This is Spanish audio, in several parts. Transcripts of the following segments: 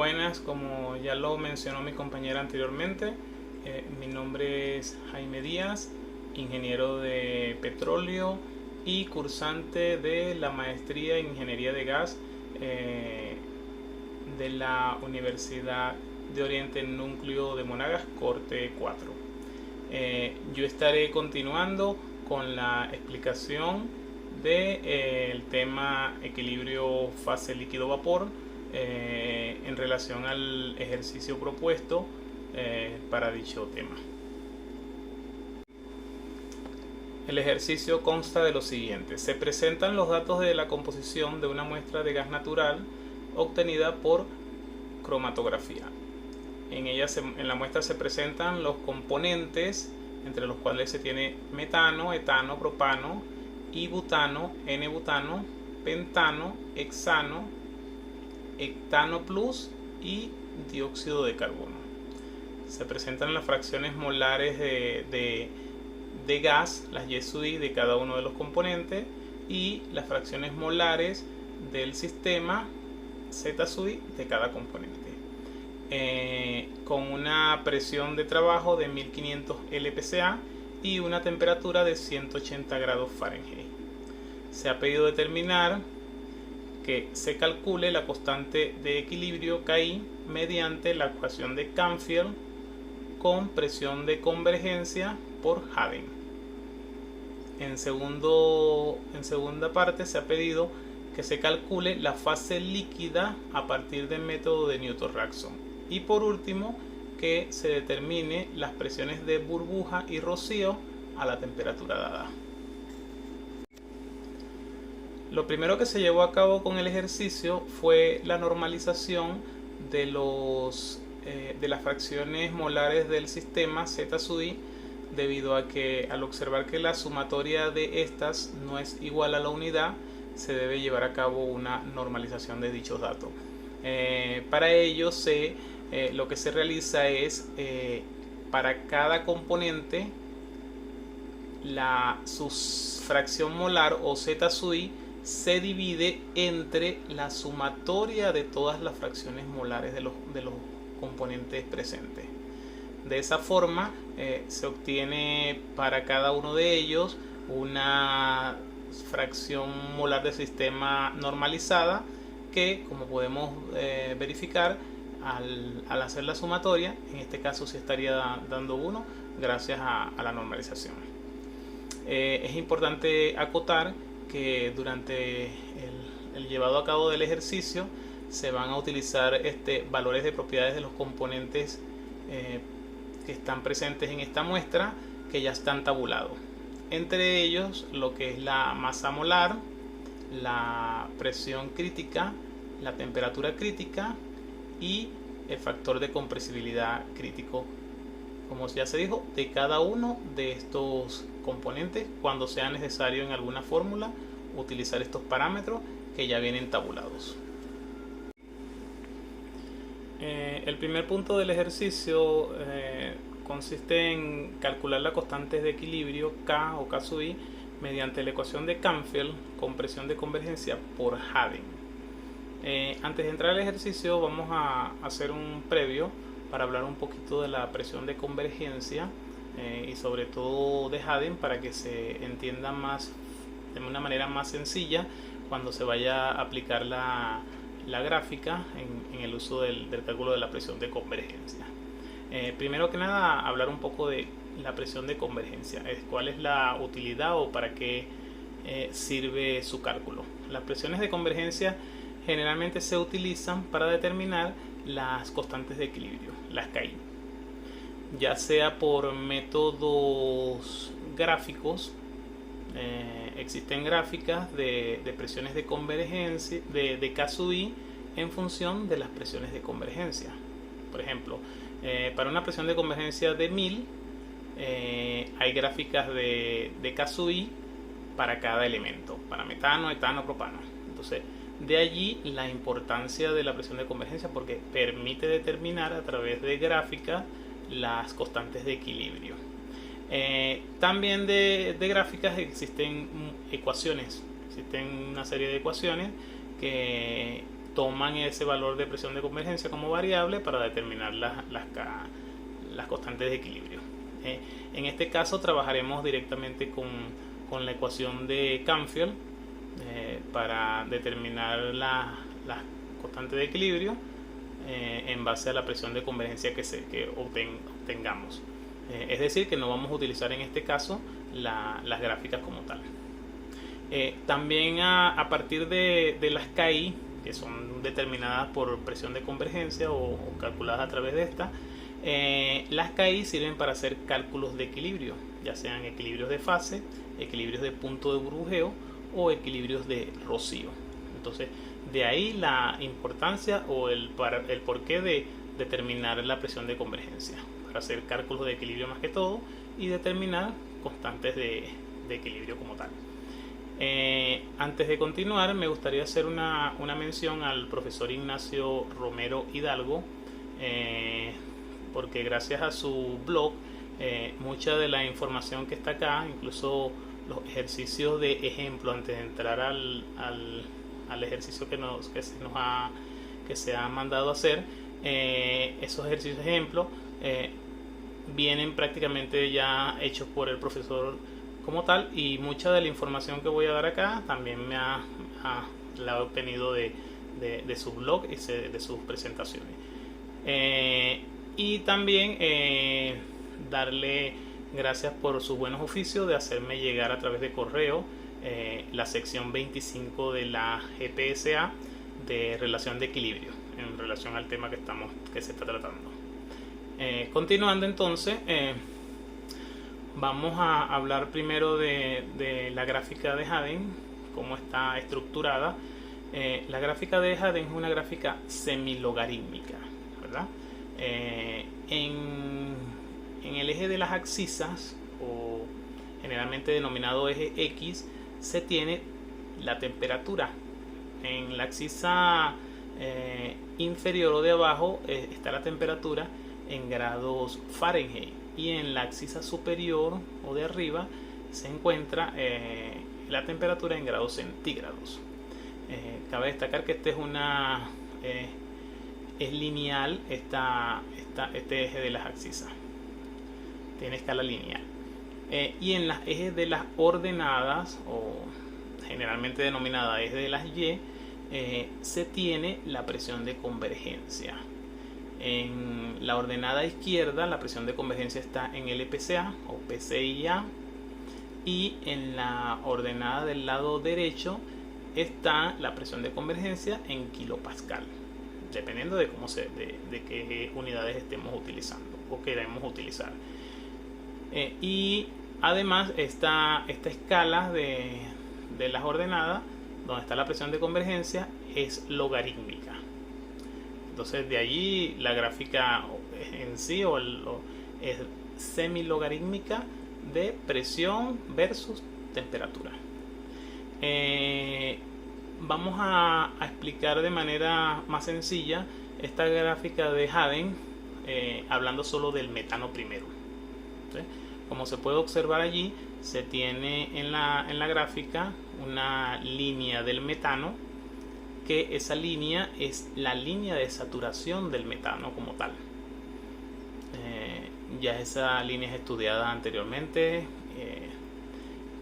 Buenas, como ya lo mencionó mi compañera anteriormente, mi nombre es Jaime Díaz, ingeniero de petróleo y cursante de la maestría en ingeniería de gas de la Universidad de Oriente Núcleo de Monagas, corte 4. Yo estaré continuando con la explicación del tema equilibrio fase líquido-vapor en relación al ejercicio propuesto para dicho tema. El ejercicio consta de lo siguiente: se presentan los datos de la composición de una muestra de gas natural obtenida por cromatografía. En la muestra se presentan los componentes, entre los cuales se tiene metano, etano, propano y butano, N-butano, pentano, hexano, hectano plus y dióxido de carbono. Se presentan las fracciones molares de gas, las Y sub I de cada uno de los componentes, y las fracciones molares del sistema Z sub I de cada componente. Con una presión de trabajo de 1500 LPCA y una temperatura de 180 grados Fahrenheit. Se ha pedido determinar que se calcule la constante de equilibrio KI mediante la ecuación de Canfield con presión de convergencia por Haden. En segunda parte se ha pedido que se calcule la fase líquida a partir del método de Newton-Raphson. Y por último, que se determine las presiones de burbuja y rocío a la temperatura dada. Lo primero que se llevó a cabo con el ejercicio fue la normalización de las fracciones molares del sistema Z sub I, debido a que al observar que la sumatoria de estas no es igual a la unidad, se debe llevar a cabo una normalización de dichos datos. Para ello lo que se realiza es, para cada componente, su fracción molar o Z sub I se divide entre la sumatoria de todas las fracciones molares de los componentes presentes. De esa forma se obtiene para cada uno de ellos una fracción molar del sistema normalizada que, como podemos verificar, al hacer la sumatoria, en este caso se estaría dando 1 gracias a la normalización. Es importante acotar que durante el llevado a cabo del ejercicio se van a utilizar valores de propiedades de los componentes que están presentes en esta muestra, que ya están tabulados. Entre ellos, lo que es la masa molar, la presión crítica, la temperatura crítica y el factor de compresibilidad crítico, como ya se dijo, de cada uno de estos componentes, cuando sea necesario en alguna fórmula utilizar estos parámetros que ya vienen tabulados. El primer punto del ejercicio consiste en calcular las constantes de equilibrio K o K sub I mediante la ecuación de Canfield con presión de convergencia por Haden. Antes de entrar al ejercicio, vamos a hacer un previo para hablar un poquito de la presión de convergencia y sobre todo de Haden, para que se entienda de una manera más sencilla cuando se vaya a aplicar la gráfica en el uso del cálculo de la presión de convergencia. Primero que nada, hablar un poco de la presión de convergencia, cuál es la utilidad o para qué sirve su cálculo. Las presiones de convergencia generalmente se utilizan para determinar las constantes de equilibrio, las KI, ya sea por métodos gráficos. Existen gráficas de presiones de convergencia de K sub I en función de las presiones de convergencia. Por ejemplo, para una presión de convergencia de 1000 hay gráficas de K sub I para cada elemento, para metano, etano, propano. Entonces, de allí la importancia de la presión de convergencia, porque permite determinar a través de gráficas las constantes de equilibrio. También de gráficas existen ecuaciones, existen una serie de ecuaciones que toman ese valor de presión de convergencia como variable para determinar las constantes de equilibrio. En este caso trabajaremos directamente con la ecuación de Canfield para determinar las constantes de equilibrio en base a la presión de convergencia que obtengamos. Es decir, que no vamos a utilizar en este caso las gráficas como tal. También a partir de las KI, que son determinadas por presión de convergencia o calculadas a través de esta, las KI sirven para hacer cálculos de equilibrio, ya sean equilibrios de fase, equilibrios de punto de burbujeo o equilibrios de rocío. Entonces, de ahí la importancia o el porqué de determinar la presión de convergencia, para hacer cálculos de equilibrio más que todo y determinar constantes de equilibrio como tal. Antes de continuar, me gustaría hacer una mención al profesor Ignacio Romero Hidalgo, porque gracias a su blog, mucha de la información que está acá, incluso los ejercicios de ejemplo, antes de entrar al ejercicio que se ha mandado a hacer, esos ejercicios de ejemplo vienen prácticamente ya hechos por el profesor como tal, y mucha de la información que voy a dar acá también la he obtenido de su blog y de sus presentaciones. Y también darle gracias por sus buenos oficios de hacerme llegar a través de correo la sección 25 de la GPSA de relación de equilibrio en relación al tema que se está tratando. Continuando entonces, vamos a hablar primero de la gráfica de Haden, cómo está estructurada. La gráfica de Haden es una gráfica semilogarítmica, ¿verdad? En el eje de las abscisas, o generalmente denominado eje X, se tiene la temperatura. En la abscisa inferior o de abajo está la temperatura en grados Fahrenheit, y en la abscisa superior o de arriba se encuentra la temperatura en grados centígrados. Cabe destacar que este es lineal, este eje de las abscisas tiene escala lineal. Y en las ejes de las ordenadas, o generalmente denominada eje de las Y, se tiene la presión de convergencia. En la ordenada izquierda la presión de convergencia está en LPCA o PCIA, y en la ordenada del lado derecho está la presión de convergencia en kilopascal, dependiendo de qué unidades estemos utilizando o queremos utilizar. Y además esta escala de las ordenadas, donde está la presión de convergencia, es logarítmica. Entonces de allí la gráfica en sí es semilogarítmica de presión versus temperatura. Vamos a explicar de manera más sencilla esta gráfica de Haden, hablando solo del metano primero. ¿Sí? Como se puede observar allí, se tiene en la gráfica una línea del metano, que esa línea es la línea de saturación del metano como tal. Ya esa línea es estudiada anteriormente,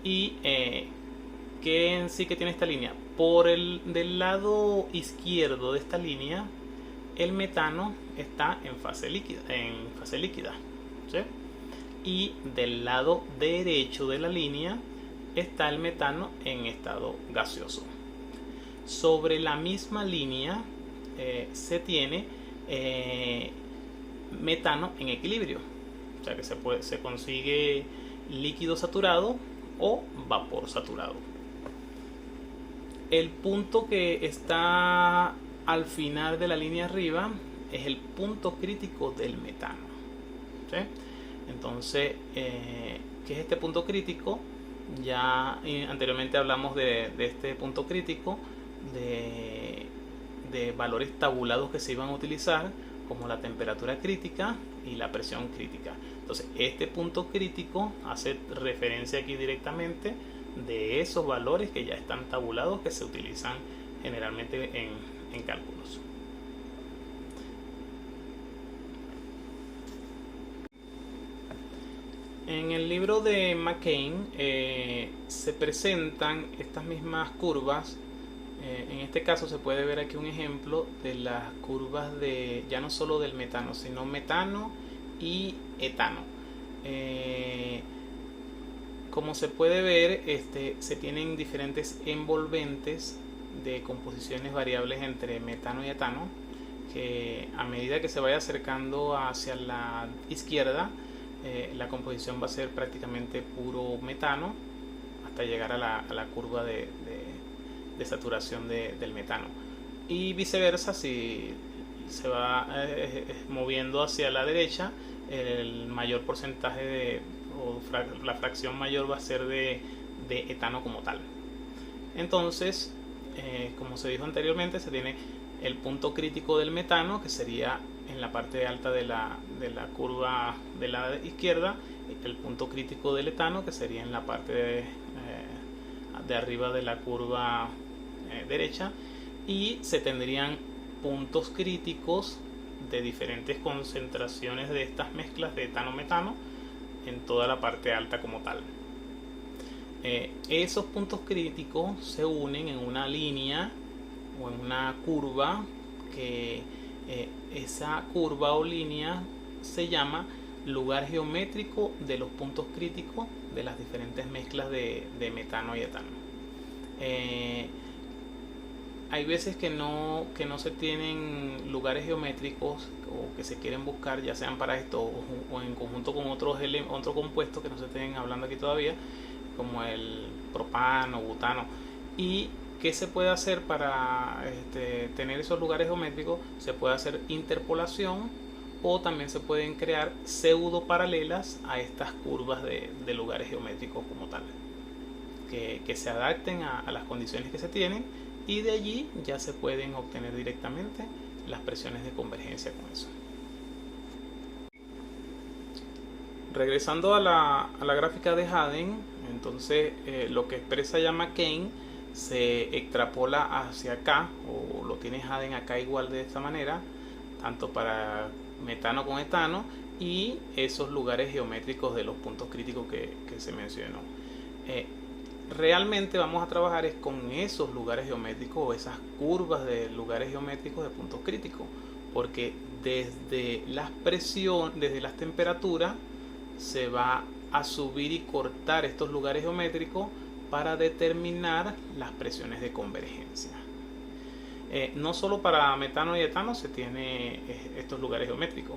y ¿qué en sí que tiene esta línea? Del lado izquierdo de esta línea, el metano está en fase líquida, ¿sí? Y del lado derecho de la línea está el metano en estado gaseoso. Sobre la misma línea se tiene metano en equilibrio, o sea que se consigue líquido saturado o vapor saturado. El punto que está al final de la línea arriba es el punto crítico del metano, ¿sí? Entonces, ¿qué es este punto crítico? Ya anteriormente hablamos de este punto crítico, de valores tabulados que se iban a utilizar, como la temperatura crítica y la presión crítica. Entonces, este punto crítico hace referencia aquí directamente de esos valores que ya están tabulados, que se utilizan generalmente en cálculos. En el libro de McCain se presentan estas mismas curvas. En este caso se puede ver aquí un ejemplo de las curvas de ya no solo del metano, sino metano y etano. Como se puede ver, se tienen diferentes envolventes de composiciones variables entre metano y etano, que a medida que se vaya acercando hacia la izquierda, la composición va a ser prácticamente puro metano hasta llegar a la curva de saturación del metano, y viceversa. Si se va moviendo hacia la derecha, el mayor porcentaje la fracción mayor va a ser de etano como tal. Entonces, como se dijo anteriormente, se tiene el punto crítico del metano, que sería en la parte alta de la curva de la izquierda, el punto crítico del etano, que sería en la parte de arriba de la curva derecha, y se tendrían puntos críticos de diferentes concentraciones de estas mezclas de etano-metano en toda la parte alta como tal. Esos puntos críticos se unen en una línea o en una curva, que esa curva o línea se llama lugar geométrico de los puntos críticos de las diferentes mezclas de metano y etano. Hay veces que no se tienen lugares geométricos, o que se quieren buscar, ya sean para esto o en conjunto con otros compuestos que no se estén hablando aquí todavía, como el propano, butano. ¿Y qué se puede hacer para tener esos lugares geométricos? Se puede hacer interpolación, o también se pueden crear pseudo paralelas a estas curvas de lugares geométricos como tal, que se adapten a las condiciones que se tienen, y de allí ya se pueden obtener directamente las presiones de convergencia con eso. Regresando a la gráfica de Haden, entonces lo que expresa ya McCain se extrapola hacia acá, o lo tiene Haden acá igual de esta manera, tanto para metano con etano y esos lugares geométricos de los puntos críticos que se mencionó. Realmente vamos a trabajar es con esos lugares geométricos, o esas curvas de lugares geométricos de puntos críticos, porque desde las presiones, desde las temperaturas, se va a subir y cortar estos lugares geométricos para determinar las presiones de convergencia. No solo para metano y etano se tiene estos lugares geométricos.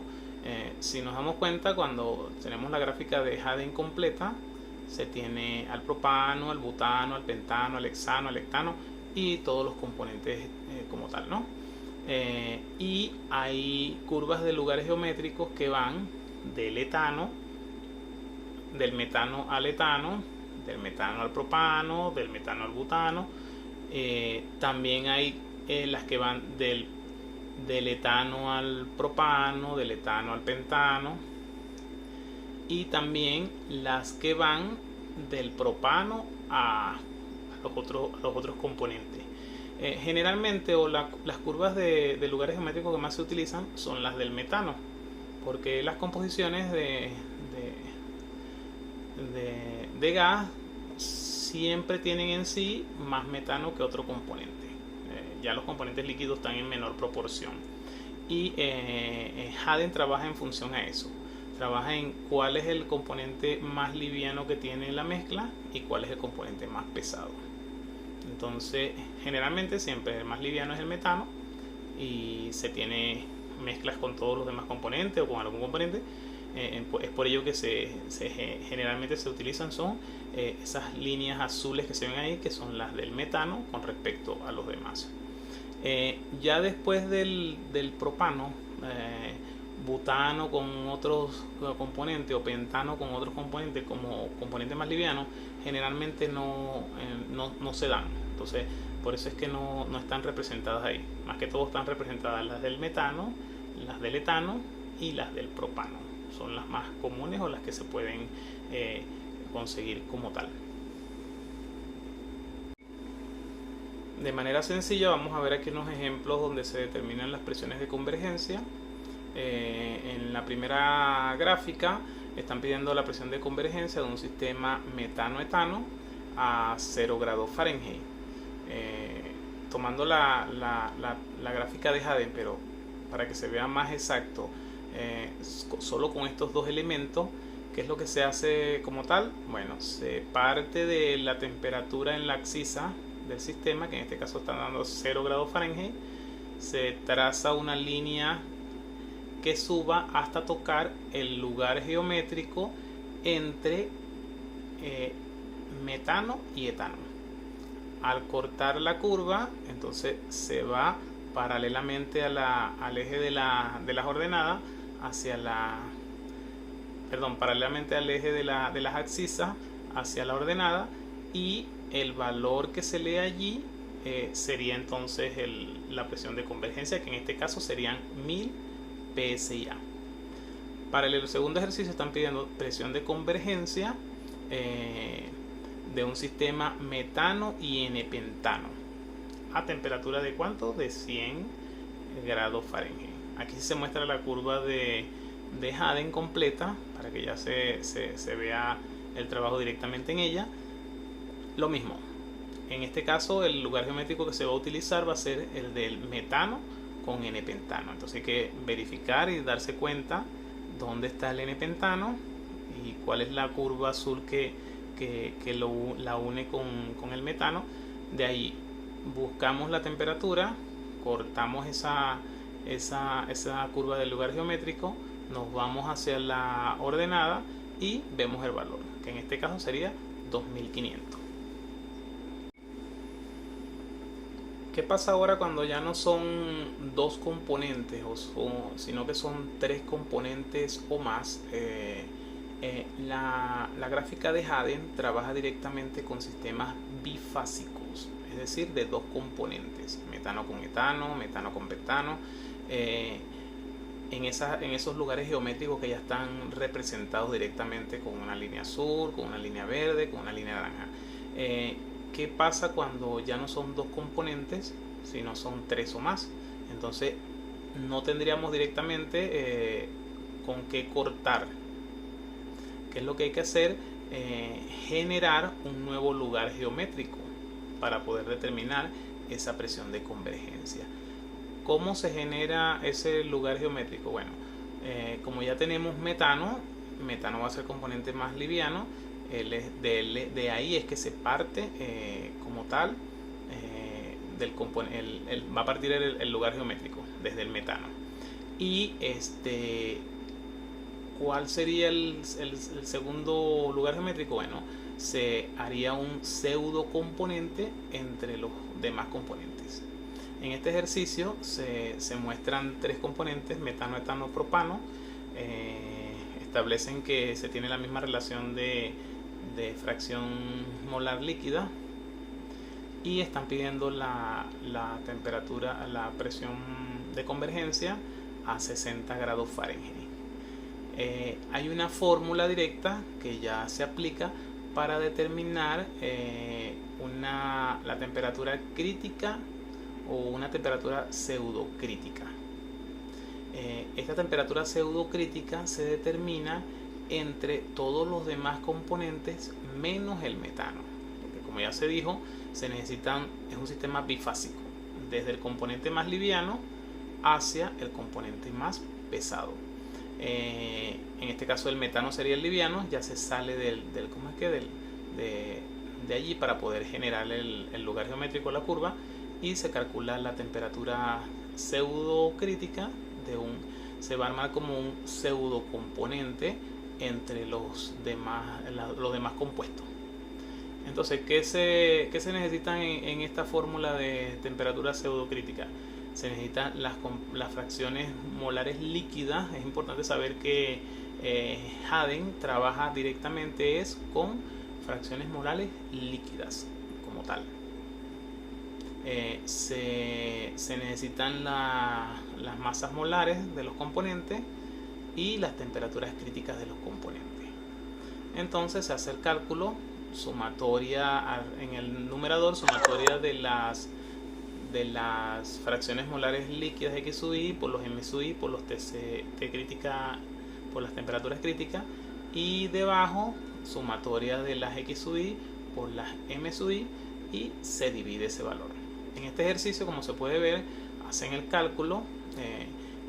Si nos damos cuenta, cuando tenemos la gráfica de Haden completa, se tiene al propano, al butano, al pentano, al hexano, al hectano y todos los componentes como tal, ¿no? Y hay curvas de lugares geométricos que van del etano, del metano al etano, del metano al propano, del metano al butano. También hay las que van del etano al propano, del etano al pentano, y también las que van del propano a los otros componentes. Generalmente, las curvas de lugares geométricos que más se utilizan son las del metano, porque las composiciones de gas siempre tienen en sí más metano que otro componente. Ya los componentes líquidos están en menor proporción, y Haden trabaja en función a eso. Trabaja en cuál es el componente más liviano que tiene la mezcla y cuál es el componente más pesado. Entonces, generalmente siempre el más liviano es el metano, y se tiene mezclas con todos los demás componentes o con algún componente. Es por ello que generalmente se utilizan esas líneas azules que se ven ahí, que son las del metano con respecto a los demás. Ya después del propano, butano con otros componentes, o pentano con otros componentes como componentes más livianos, generalmente no se dan. Entonces, por eso es que no están representadas ahí. Más que todo están representadas las del metano, las del etano y las del propano. Son las más comunes, o las que se pueden conseguir como tal. De manera sencilla vamos a ver aquí unos ejemplos donde se determinan las presiones de convergencia. En la primera gráfica están pidiendo la presión de convergencia de un sistema metano-etano a 0 grados Fahrenheit. Tomando la gráfica de Haden, pero para que se vea más exacto, solo con estos dos elementos, ¿qué es lo que se hace como tal? Bueno, se parte de la temperatura en la abscisa del sistema, que en este caso está dando 0 grados Fahrenheit, se traza una línea que suba hasta tocar el lugar geométrico entre metano y etano. Al cortar la curva, entonces se va paralelamente al eje de las ordenadas hacia paralelamente al eje de las abscisas hacia la ordenada, y el valor que se lee allí sería entonces la presión de convergencia, que en este caso serían 1000 PSI. Para el segundo ejercicio están pidiendo presión de convergencia de un sistema metano y N-pentano a temperatura de ¿cuánto? De 100 grados Fahrenheit. Aquí se muestra la curva de Haden completa para que ya se vea el trabajo directamente en ella. Lo mismo, en este caso el lugar geométrico que se va a utilizar va a ser el del metano con N-pentano. Entonces hay que verificar y darse cuenta dónde está el N-pentano y cuál es la curva azul que la une con el metano. De ahí buscamos la temperatura, cortamos esa curva del lugar geométrico, nos vamos hacia la ordenada y vemos el valor, que en este caso sería 2500. ¿Qué pasa ahora cuando ya no son dos componentes, sino que son tres componentes o más? La gráfica de Haden trabaja directamente con sistemas bifásicos, es decir, de dos componentes, metano con etano, metano con pentano, en esos lugares geométricos que ya están representados directamente con una línea azul, con una línea verde, con una línea naranja. ¿Qué pasa cuando ya no son dos componentes, sino son tres o más? Entonces no tendríamos directamente con qué cortar. ¿Qué es lo que hay que hacer? Generar un nuevo lugar geométrico para poder determinar esa presión de convergencia. ¿Cómo se genera ese lugar geométrico? Bueno, como ya tenemos metano va a ser el componente más liviano. De ahí es que se parte como tal va a partir el lugar geométrico desde el metano. Y ¿cuál sería el segundo lugar geométrico? Bueno, se haría un pseudo componente entre los demás componentes. En este ejercicio se muestran tres componentes, metano, etano, propano. Establecen que se tiene la misma relación de fracción molar líquida y están pidiendo la temperatura, la presión de convergencia a 60 grados Fahrenheit. Hay una fórmula directa que ya se aplica para determinar la temperatura crítica o una temperatura pseudocrítica. Esta temperatura pseudocrítica se determina entre todos los demás componentes menos el metano, porque como ya se dijo, es un sistema bifásico, desde el componente más liviano hacia el componente más pesado. En este caso el metano sería el liviano, ya se sale de allí para poder generar el lugar geométrico de la curva, y se calcula la temperatura pseudocrítica se va a armar como un pseudo componente entre los demás compuestos. Entonces, ¿qué se necesitan en esta fórmula de temperatura pseudocrítica? Se necesitan las fracciones molares líquidas. Es importante saber que Haden trabaja directamente con fracciones molares líquidas como tal. Se necesitan las masas molares de los componentes y las temperaturas críticas de los componentes. Entonces se hace el cálculo, sumatoria en el numerador, sumatoria de de las fracciones molares líquidas X sub I por los M sub I por los T crítica, por las temperaturas críticas, y debajo sumatoria de las X sub I por las M sub I, y se divide ese valor. En este ejercicio, como se puede ver, hacen el cálculo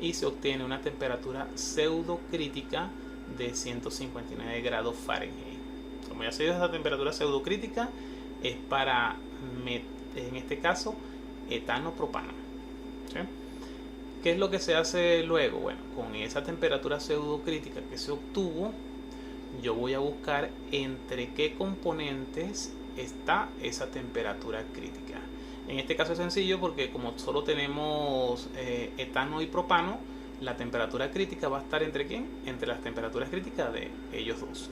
y se obtiene una temperatura pseudocrítica de 159 grados Fahrenheit. Como ya se dio, esa temperatura pseudocrítica es para, en este caso, etano-propano. ¿Sí? ¿Qué es lo que se hace luego? Bueno, con esa temperatura pseudocrítica que se obtuvo, yo voy a buscar entre qué componentes está esa temperatura crítica. En este caso es sencillo porque como solo tenemos etano y propano, la temperatura crítica va a estar ¿entre quién? Entre las temperaturas críticas de ellos dos.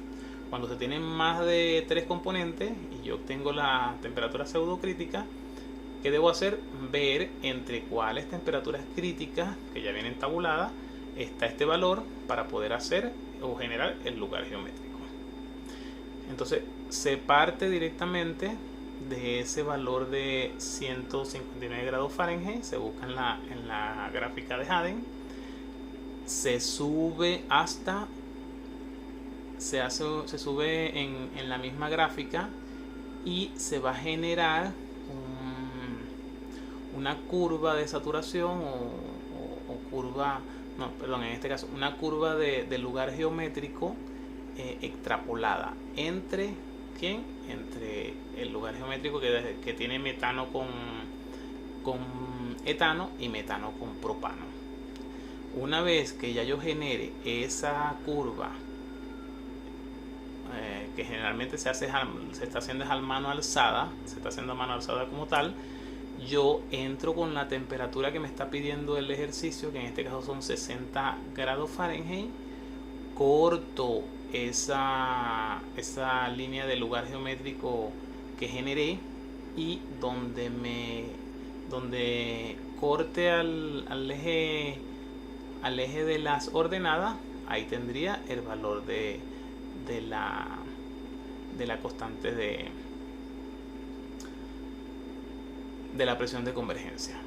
Cuando se tienen más de 3 componentes y yo obtengo la temperatura pseudocrítica, ¿qué debo hacer? Ver entre cuáles temperaturas críticas, que ya vienen tabuladas, está este valor para poder hacer o generar el lugar geométrico. Entonces se parte directamente de ese valor de 159 grados Fahrenheit, se busca en la gráfica de Haden, se sube hasta, se sube en la misma gráfica y se va a generar una curva de saturación o curva, no, perdón, en este caso una curva de lugar geométrico extrapolada entre ¿quién? Entre el lugar geométrico que tiene metano con etano y metano con propano. Una vez que ya yo genere esa curva, que generalmente se está haciendo a mano alzada, se está haciendo a mano alzada como tal, yo entro con la temperatura que me está pidiendo el ejercicio, que en este caso son 60 grados Fahrenheit, corto esa línea de lugar geométrico que generé, y donde corte al eje de las ordenadas, ahí tendría el valor de la constante de la presión de convergencia.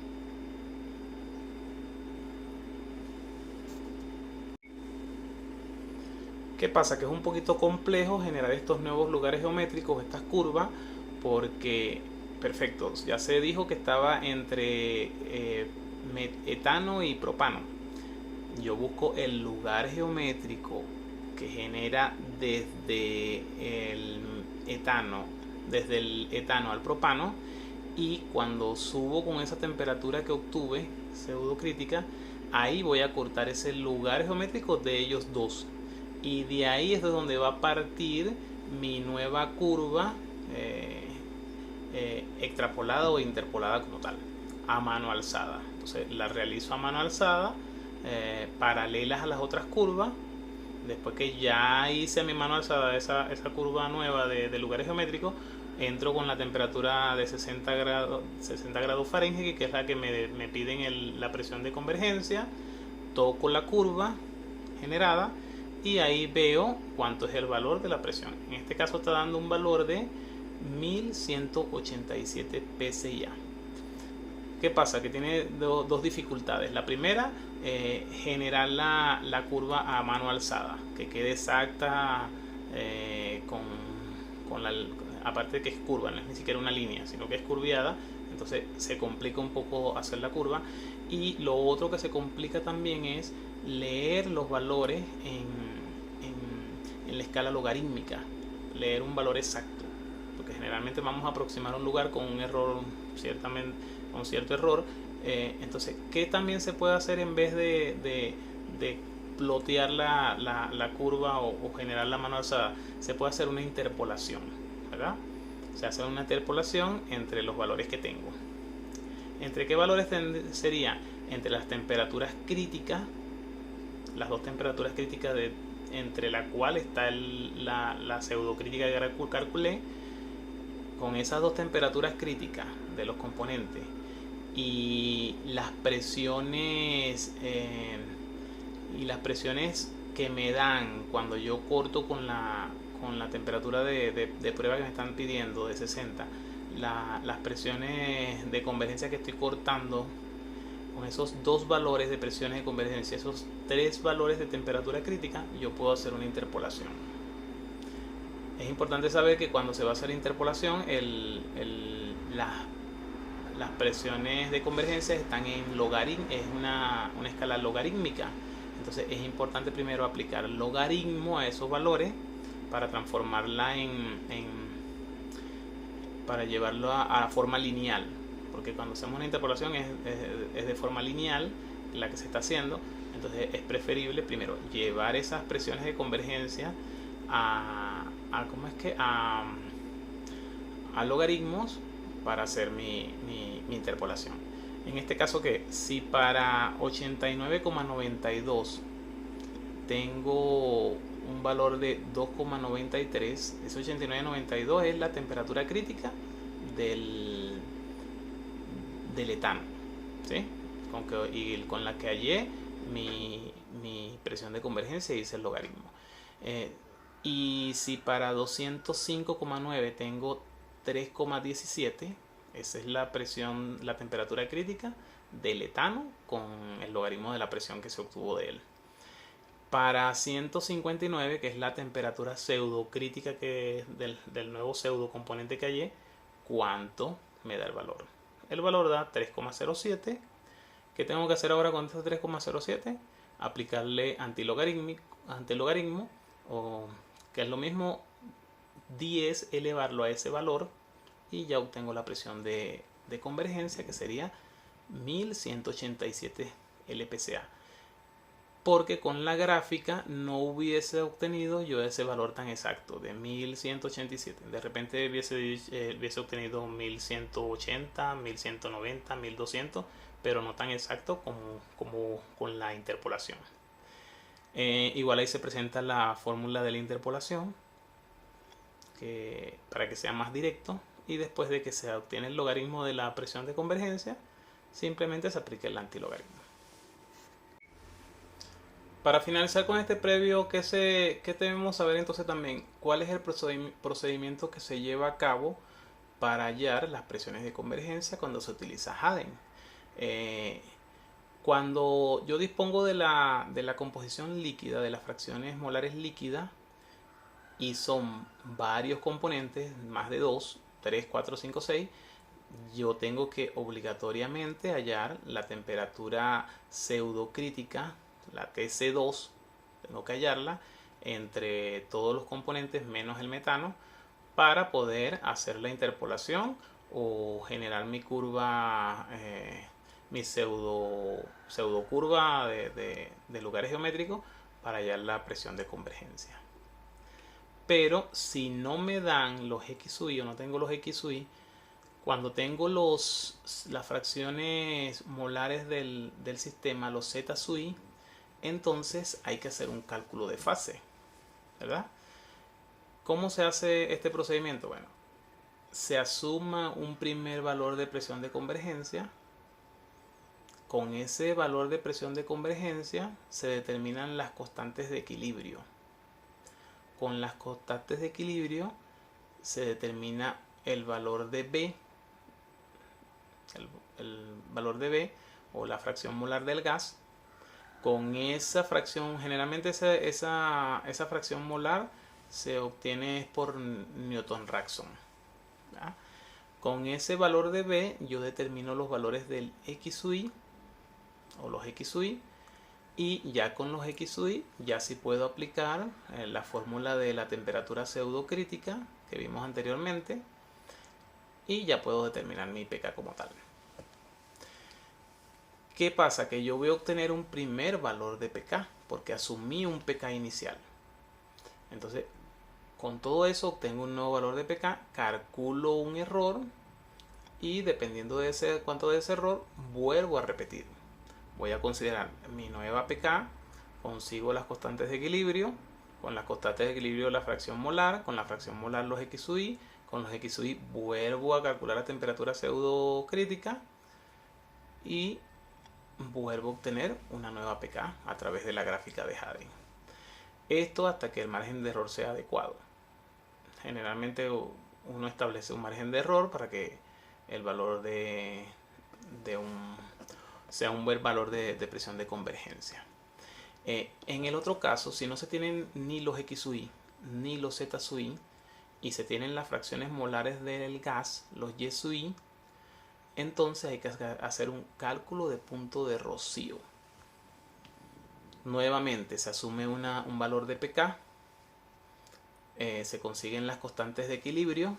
¿Qué pasa? Que es un poquito complejo generar estos nuevos lugares geométricos, estas curvas, porque, perfecto, ya se dijo que estaba entre etano y propano. Yo busco el lugar geométrico que genera desde el etano al propano, y cuando subo con esa temperatura que obtuve, pseudocrítica, ahí voy a cortar ese lugar geométrico de ellos dos. Y de ahí es de donde va a partir mi nueva curva extrapolada o interpolada como tal, a mano alzada. Entonces la realizo a mano alzada, paralelas a las otras curvas. Después que ya hice a mi mano alzada esa curva nueva de lugares geométricos, entro con la temperatura de 60 grados Fahrenheit, que es la que me piden la presión de convergencia. Toco la curva generada y ahí veo cuánto es el valor de la presión. En este caso está dando un valor de 1187 PSI. ¿Qué pasa? Que tiene dos dificultades. La primera, generar la curva a mano alzada, que quede exacta, aparte de que es curva, no es ni siquiera una línea, sino que es curviada, entonces se complica un poco hacer la curva. Y lo otro que se complica también es leer los valores en la escala logarítmica, leer un valor exacto, porque generalmente vamos a aproximar un lugar con un error, ciertamente con cierto error. Entonces, ¿qué también se puede hacer en vez de plotear la curva o generar la mano alzada? Se puede hacer una interpolación, ¿verdad? Se hace una interpolación entre los valores que tengo. ¿Entre qué valores sería? Entre las temperaturas críticas, las dos temperaturas críticas entre la cual está la pseudocrítica que calculé, con esas dos temperaturas críticas de los componentes y las presiones que me dan cuando yo corto con la temperatura de prueba que me están pidiendo de 60, las presiones de convergencia que estoy cortando, con esos dos valores de presiones de convergencia, esos tres valores de temperatura crítica, yo puedo hacer una interpolación. Es importante saber que cuando se va a hacer interpolación, las presiones de convergencia están en logaritmo, es una escala logarítmica. Entonces es importante primero aplicar logaritmo a esos valores para transformarla para llevarlo a forma lineal, porque cuando hacemos una interpolación es de forma lineal la que se está haciendo. Entonces es preferible primero llevar esas presiones de convergencia a logaritmos para hacer mi interpolación. En este caso, que si para 89,92 tengo un valor de 2,93, ese 89,92 es la temperatura crítica del etano, ¿sí? Con la que hallé mi presión de convergencia y hice el logaritmo. Y si para 205,9 tengo 3,17, esa es la presión, la temperatura crítica del etano con el logaritmo de la presión que se obtuvo de él. Para 159, que es la temperatura pseudocrítica del nuevo pseudo componente que hallé, ¿cuánto me da el valor? El valor da 3,07. ¿Qué tengo que hacer ahora con este 3,07? Aplicarle antilogaritmo, o que es lo mismo, 10 elevarlo a ese valor, y ya obtengo la presión de convergencia, que sería 1187 LPCA. Porque con la gráfica no hubiese obtenido yo ese valor tan exacto de 1187. De repente hubiese obtenido 1180, 1190, 1200, pero no tan exacto como con la interpolación. Igual ahí se presenta la fórmula de la interpolación, para que sea más directo, y después de que se obtiene el logaritmo de la presión de convergencia, simplemente se aplica el antilogaritmo. Para finalizar con este previo, ¿qué debemos saber entonces también? ¿Cuál es el procedimiento que se lleva a cabo para hallar las presiones de convergencia cuando se utiliza Haden? Cuando yo dispongo de la composición líquida, de las fracciones molares líquidas, y son varios componentes, más de 2, 3, 4, 5, 6, yo tengo que obligatoriamente hallar la temperatura pseudocrítica, la TC2, tengo que hallarla entre todos los componentes menos el metano, para poder hacer la interpolación o generar mi curva, mi pseudo curva de lugares geométricos para hallar la presión de convergencia. Pero si no me dan los XY o no tengo los XY, cuando tengo las fracciones molares del sistema, los ZY, entonces hay que hacer un cálculo de fase, ¿verdad? ¿Cómo se hace este procedimiento? Bueno, se asuma un primer valor de presión de convergencia. Con ese valor de presión de convergencia se determinan las constantes de equilibrio. Con las constantes de equilibrio se determina el valor de B, el valor de B, o la fracción molar del gas. Con esa fracción, generalmente esa fracción molar se obtiene por Newton-Raphson. Con ese valor de B yo determino los valores del XY o los XY, y ya con los XY ya sí puedo aplicar la fórmula de la temperatura pseudocrítica que vimos anteriormente, y ya puedo determinar mi pK como tal. ¿Qué pasa? Que yo voy a obtener un primer valor de pK porque asumí un pK inicial. Entonces, con todo eso obtengo un nuevo valor de pK, calculo un error, y dependiendo de cuánto de ese error, vuelvo a repetir. Voy a considerar mi nueva pK, consigo las constantes de equilibrio, con las constantes de equilibrio la fracción molar, con la fracción molar los XY, con los XY vuelvo a calcular la temperatura pseudocrítica y vuelvo a obtener una nueva pK a través de la gráfica de Haden. Esto hasta que el margen de error sea adecuado. Generalmente uno establece un margen de error para que el valor sea un buen valor de presión de convergencia. En el otro caso, si no se tienen ni los X sub i ni los Z sub i y se tienen las fracciones molares del gas, los Y sub i, entonces hay que hacer un cálculo de punto de rocío. Nuevamente se asume un valor de pK, se consiguen las constantes de equilibrio.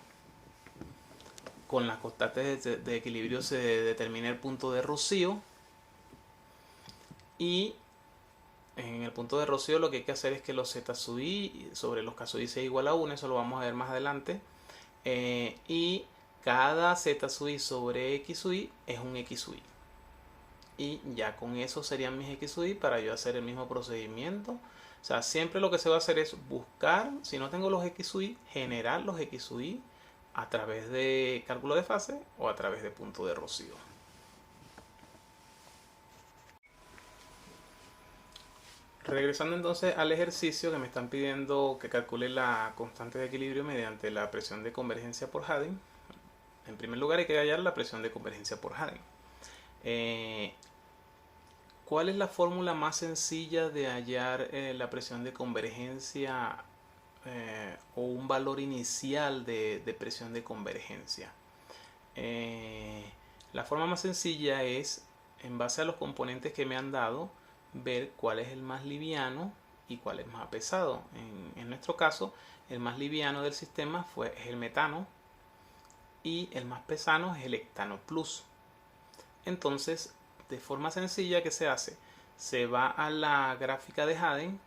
Con las constantes de equilibrio se determina el punto de rocío, y en el punto de rocío lo que hay que hacer es que los Z sub i sobre los K sub i sea igual a 1, eso lo vamos a ver más adelante, y cada Z sub i sobre X sub i es un X sub i. Y ya con eso serían mis X sub i para yo hacer el mismo procedimiento. O sea, siempre lo que se va a hacer es buscar, si no tengo los X sub i, generar los X sub i a través de cálculo de fase o a través de punto de rocío. Regresando entonces al ejercicio que me están pidiendo que calcule la constante de equilibrio mediante la presión de convergencia por Harding. En primer lugar hay que hallar la presión de convergencia por Harding. ¿Cuál es la fórmula más sencilla de hallar la presión de convergencia o un valor inicial de presión de convergencia? La forma más sencilla es, en base a los componentes que me han dado, ver cuál es el más liviano y cuál es más pesado. En nuestro caso, el más liviano del sistema es el metano y el más pesado es el hectano plus. Entonces, de forma sencilla, ¿qué se hace? Se va a la gráfica de Harding,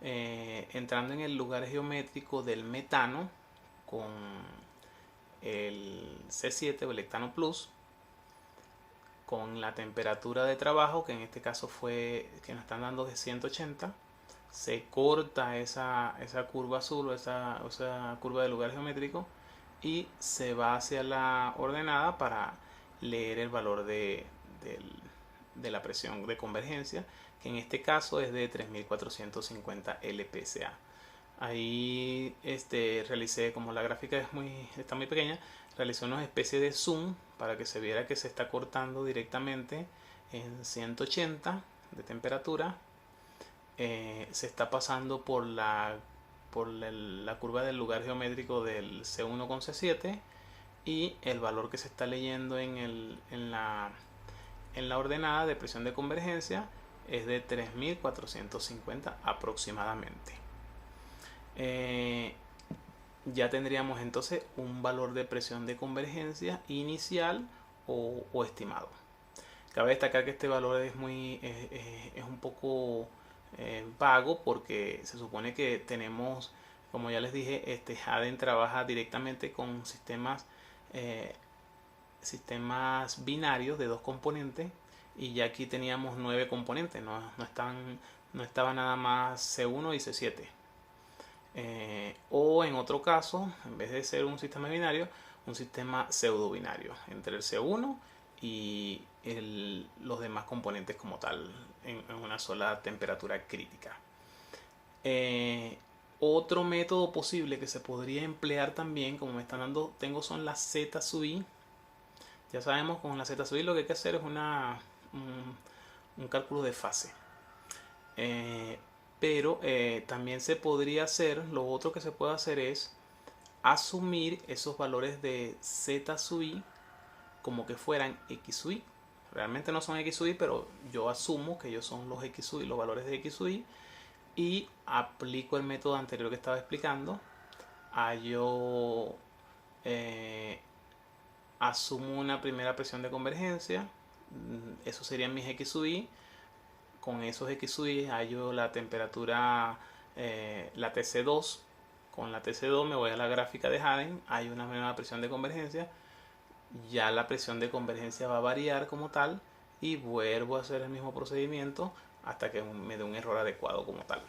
entrando en el lugar geométrico del metano con el C7 o el hectano plus, con la temperatura de trabajo, que en este caso fue que nos están dando de 180, se corta esa curva azul o esa curva del lugar geométrico y se va hacia la ordenada para leer el valor de la presión de convergencia, que en este caso es de 3450 LPSA. Ahí realicé, como la gráfica está muy pequeña, realicé una especie de zoom para que se viera que se está cortando directamente en 180 de temperatura. Se está pasando por la curva del lugar geométrico del C1 con C7, y el valor que se está leyendo en la ordenada de presión de convergencia es de 3450 aproximadamente. Ya tendríamos entonces un valor de presión de convergencia inicial o estimado. Cabe destacar que este valor es un poco vago, porque se supone que tenemos, como ya les dije, Harding trabaja directamente con sistemas binarios de 2 componentes, y ya aquí teníamos 9 componentes, no estaba nada más C1 y C7. O en otro caso, en vez de ser un sistema binario, un sistema pseudo binario entre el C1 y los demás componentes como tal, en una sola temperatura crítica. Otro método posible que se podría emplear también, como me están dando, son las Z sub i. Ya sabemos, con la Z sub i lo que hay que hacer es un cálculo de fase. Pero también se podría hacer, lo otro que se puede hacer es asumir esos valores de Z sub i como que fueran X sub i. Realmente no son X sub i, pero yo asumo que ellos son los X sub i, los valores de X sub i, y aplico el método anterior que estaba explicando. Yo asumo una primera presión de convergencia, eso serían mis X sub i. Con esos X sub i hallo la temperatura, la TC2. Con la TC2 me voy a la gráfica de Harding, hay una nueva presión de convergencia. Ya la presión de convergencia va a variar como tal, y vuelvo a hacer el mismo procedimiento hasta que me dé un error adecuado como tal.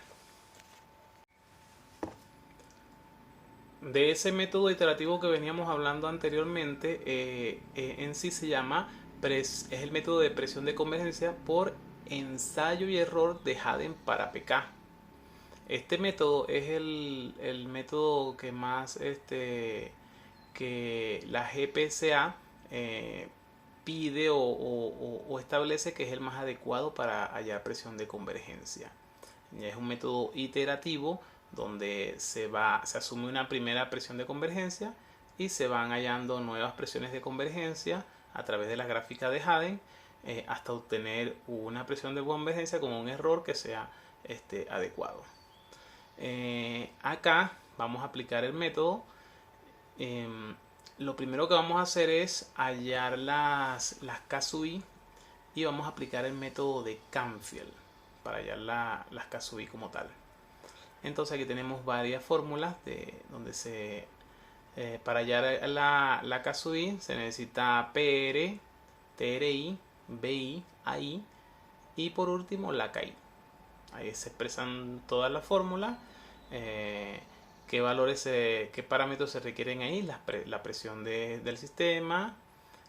De ese método iterativo que veníamos hablando anteriormente, en sí se llama es el método de presión de convergencia por ensayo y error de Harding para pK. Este método es el método que más que la GPSA pide o establece que es el más adecuado para hallar presión de convergencia. Es un método iterativo donde se asume una primera presión de convergencia y se van hallando nuevas presiones de convergencia a través de la gráfica de Haden hasta obtener una presión de convergencia con un error que sea adecuado. Acá vamos a aplicar el método. Lo primero que vamos a hacer es hallar las K sub i y vamos a aplicar el método de Canfield para hallar las K sub i como tal. Entonces aquí tenemos varias fórmulas donde para hallar la K sub i se necesita PR, TRI, BI, AI y por último la KI. Ahí se expresan todas las fórmulas, qué parámetros se requieren ahí, la presión del sistema,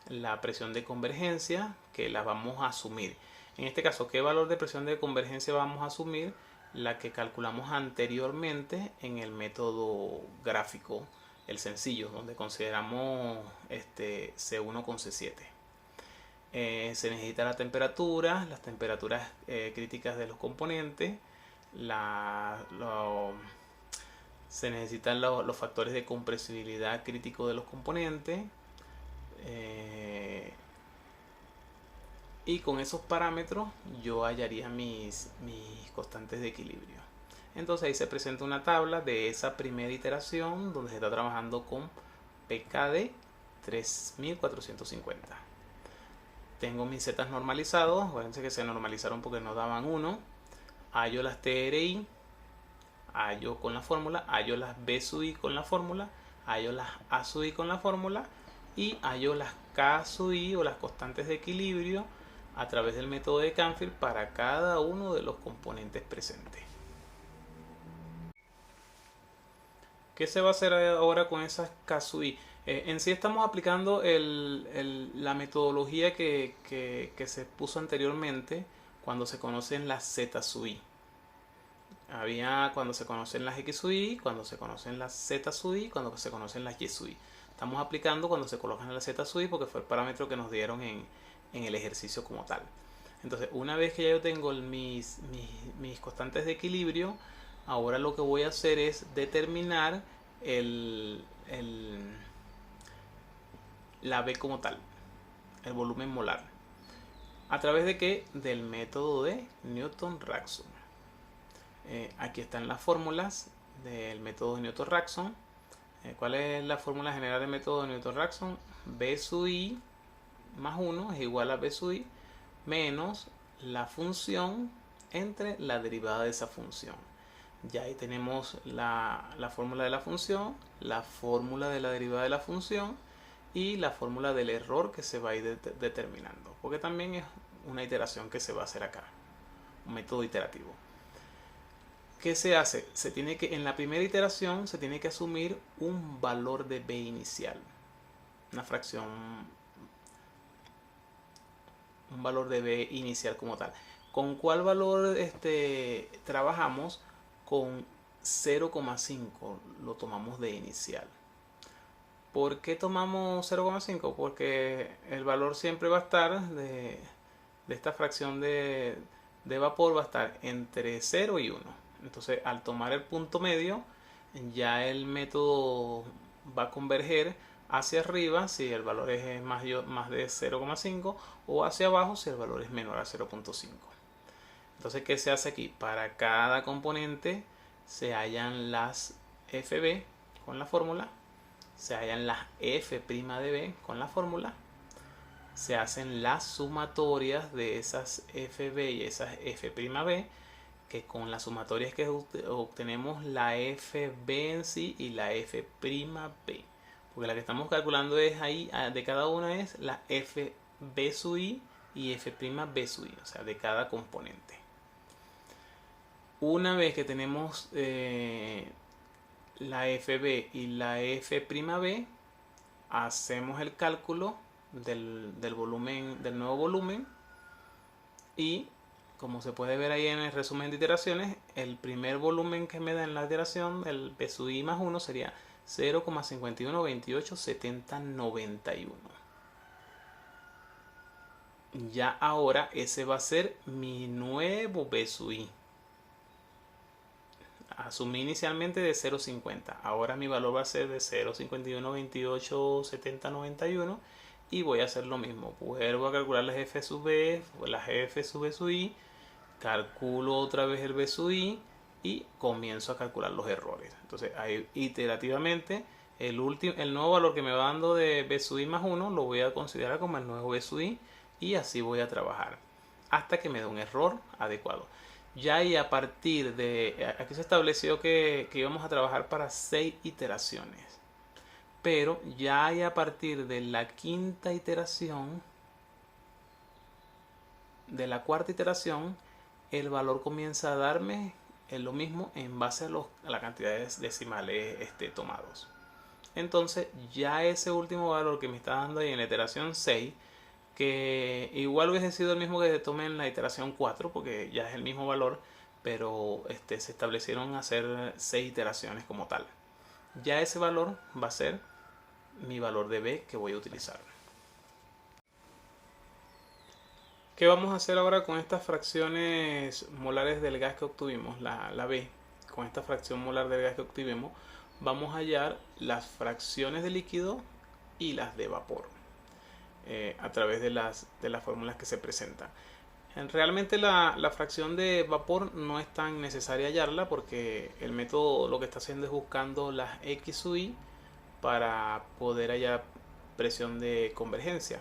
la presión de convergencia, que las vamos a asumir. En este caso, ¿qué valor de presión de convergencia vamos a asumir? La que calculamos anteriormente en el método gráfico, el sencillo, donde consideramos C1 con C7. Se necesita la temperatura, las temperaturas críticas de los componentes, se necesitan los factores de compresibilidad crítico de los componentes, y con esos parámetros yo hallaría mis constantes de equilibrio. Entonces ahí se presenta una tabla de esa primera iteración donde se está trabajando con PKD 3450. Tengo mis zetas normalizados, acuérdense que se normalizaron porque nos daban 1. Hallo las TRI, hallo con la fórmula, hallo las B sub i con la fórmula, hallo las A sub i con la fórmula y hallo las K sub i o las constantes de equilibrio a través del método de Canfield para cada uno de los componentes presentes. ¿Qué se va a hacer ahora con esas K sub i? En sí estamos aplicando la metodología que se puso anteriormente cuando se conocen las Z sub i. Había cuando se conocen las X sub i, cuando se conocen las Z sub i, cuando se conocen las Y sub i. Estamos aplicando cuando se colocan las Z sub i porque fue el parámetro que nos dieron en el ejercicio como tal. Entonces, una vez que ya yo tengo mis constantes de equilibrio, ahora lo que voy a hacer es determinar la B como tal, el volumen molar. ¿A través de qué? Del método de Newton-Raphson. Aquí están las fórmulas del método de Newton-Raphson. ¿Cuál es la fórmula general del método de Newton-Raphson? B sub i más 1 es igual a B sub i menos la función entre la derivada de esa función. Ya ahí tenemos la fórmula de la función, la fórmula de la derivada de la función y la fórmula del error que se va a ir determinando, porque también es una iteración que se va a hacer acá, un método iterativo. ¿Qué se hace? En la primera iteración se tiene que asumir un valor de B inicial, una fracción, un valor de B inicial como tal. ¿Con cuál valor trabajamos? Con 0,5 lo tomamos de inicial. ¿Por qué tomamos 0,5? Porque el valor siempre va a estar de esta fracción de vapor, va a estar entre 0 y 1. Entonces, al tomar el punto medio, ya el método va a converger hacia arriba si el valor es más de 0,5 o hacia abajo si el valor es menor a 0,5. Entonces, ¿qué se hace aquí? Para cada componente se hallan las FB con la fórmula, se hallan las F' de B con la fórmula, se hacen las sumatorias de esas FB y esas F'B, que con las sumatorias que obtenemos la FB en sí y la F'B, porque la que estamos calculando es ahí, de cada una es la FB sub i y F'B sub i, o sea, de cada componente. Una vez que tenemos la FB y la F'B, hacemos el cálculo del volumen, del nuevo volumen, y como se puede ver ahí en el resumen de iteraciones, el primer volumen que me da en la iteración, el B sub i más 1, sería 0,51287091. Ya ahora ese va a ser mi nuevo B sub I. Asumí inicialmente de 0,50. Ahora mi valor va a ser de 0,51287091 y voy a hacer lo mismo. Vuelvo a calcular las F sub B, las F sub B sub I, calculo otra vez el B sub I y comienzo a calcular los errores. Entonces ahí iterativamente el nuevo valor que me va dando de B sub I más 1 lo voy a considerar como el nuevo B sub I y así voy a trabajar hasta que me dé un error adecuado. Ya y a partir de aquí se estableció que íbamos a trabajar para 6 iteraciones, pero ya y a partir de la quinta iteración, de la cuarta iteración, el valor comienza a darme lo mismo en base a la cantidad de decimales tomados. Entonces ya ese último valor que me está dando ahí en la iteración 6, que igual hubiese sido el mismo que se tome en la iteración 4 porque ya es el mismo valor, pero se establecieron hacer 6 iteraciones como tal. Ya ese valor va a ser mi valor de B que voy a utilizar. ¿Qué vamos a hacer ahora con estas fracciones molares del gas que obtuvimos? La B, con esta fracción molar del gas que obtuvimos, vamos a hallar las fracciones de líquido y las de vapor. A través de las fórmulas que se presentan. Realmente la fracción de vapor no es tan necesaria hallarla porque el método lo que está haciendo es buscando las X sub I para poder hallar presión de convergencia.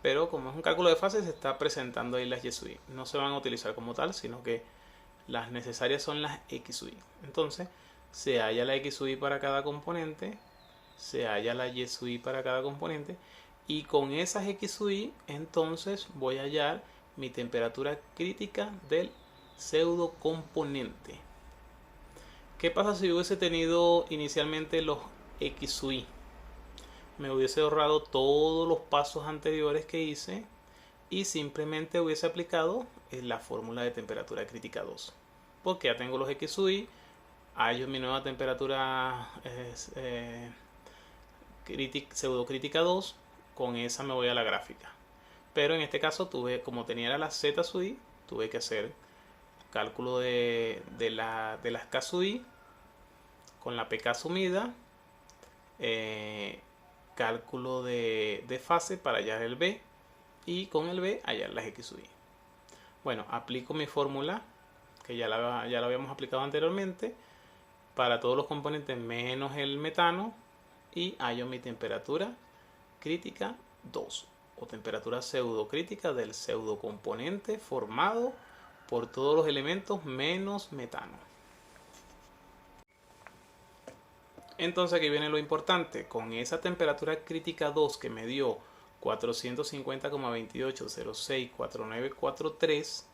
Pero como es un cálculo de fase, se está presentando ahí las Y sub I. No se van a utilizar como tal, sino que las necesarias son las X sub I. Entonces se halla la X sub I para cada componente, se halla la Y sub I para cada componente. Y con esas X sub I, entonces voy a hallar mi temperatura crítica del pseudo componente. ¿Qué pasa si hubiese tenido inicialmente los X sub I? Me hubiese ahorrado todos los pasos anteriores que hice y simplemente hubiese aplicado la fórmula de temperatura crítica 2. Porque ya tengo los X sub I, hallo mi nueva temperatura pseudo crítica 2. Con esa me voy a la gráfica. Pero en este caso como tenía la Z sub I, tuve que hacer cálculo de las K sub I con la PK sumida, cálculo de fase para hallar el B y con el B hallar las X sub I. Bueno, aplico mi fórmula que ya la habíamos aplicado anteriormente para todos los componentes menos el metano y hallo mi temperatura crítica 2 o temperatura pseudocrítica del pseudocomponente formado por todos los elementos menos metano. Entonces aquí viene lo importante. Con esa temperatura crítica 2 que me dio 450,28064943,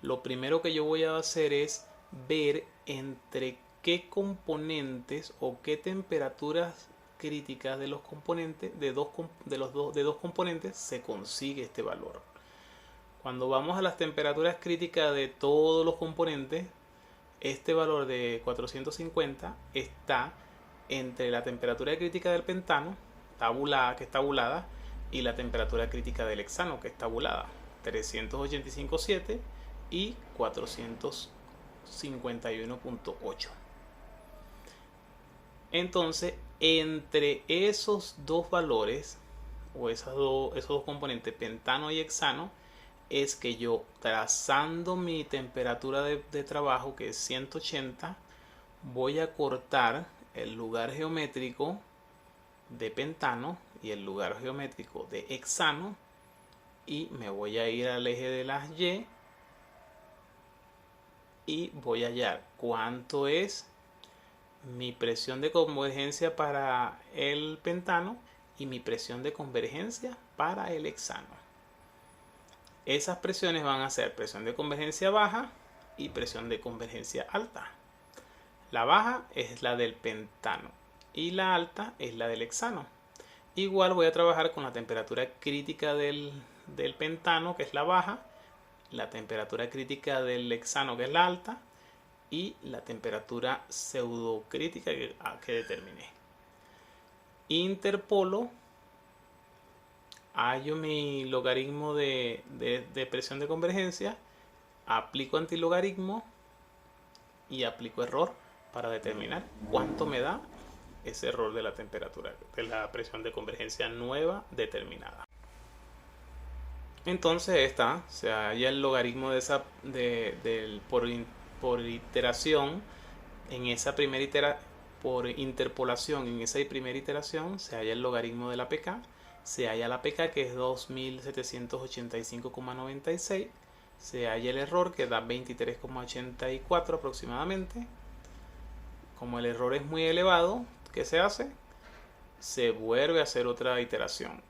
lo primero que yo voy a hacer es ver entre qué componentes o qué temperaturas críticas de los componentes de dos componentes se consigue este valor. Cuando vamos a las temperaturas críticas de todos los componentes, este valor de 450 está entre la temperatura crítica del pentano, que está tabulada, y la temperatura crítica del hexano, que está tabulada, 385,7 y 451,8. Entonces, entre esos dos valores, o esos dos componentes, pentano y hexano, es que yo, trazando mi temperatura de trabajo, que es 180, voy a cortar el lugar geométrico de pentano y el lugar geométrico de hexano y me voy a ir al eje de las y voy a hallar cuánto es mi presión de convergencia para el pentano y mi presión de convergencia para el hexano. Esas presiones van a ser presión de convergencia baja y presión de convergencia alta. La baja es la del pentano y la alta es la del hexano. Igual voy a trabajar con la temperatura crítica del pentano, que es la baja, la temperatura crítica del hexano, que es la alta, y la temperatura pseudocrítica que determiné. interpolo, hallo mi logaritmo de presión de convergencia, aplico antilogaritmo y aplico error para determinar cuánto me da ese error de la temperatura, de la presión de convergencia nueva determinada. Entonces se halla el logaritmo de esa por iteración en esa primera por interpolación en esa primera iteración se halla el logaritmo de la pK, se halla la pK que es 2785,96, se halla el error que da 23,84 aproximadamente. Como el error es muy elevado, ¿qué se hace? Se vuelve a hacer otra iteración.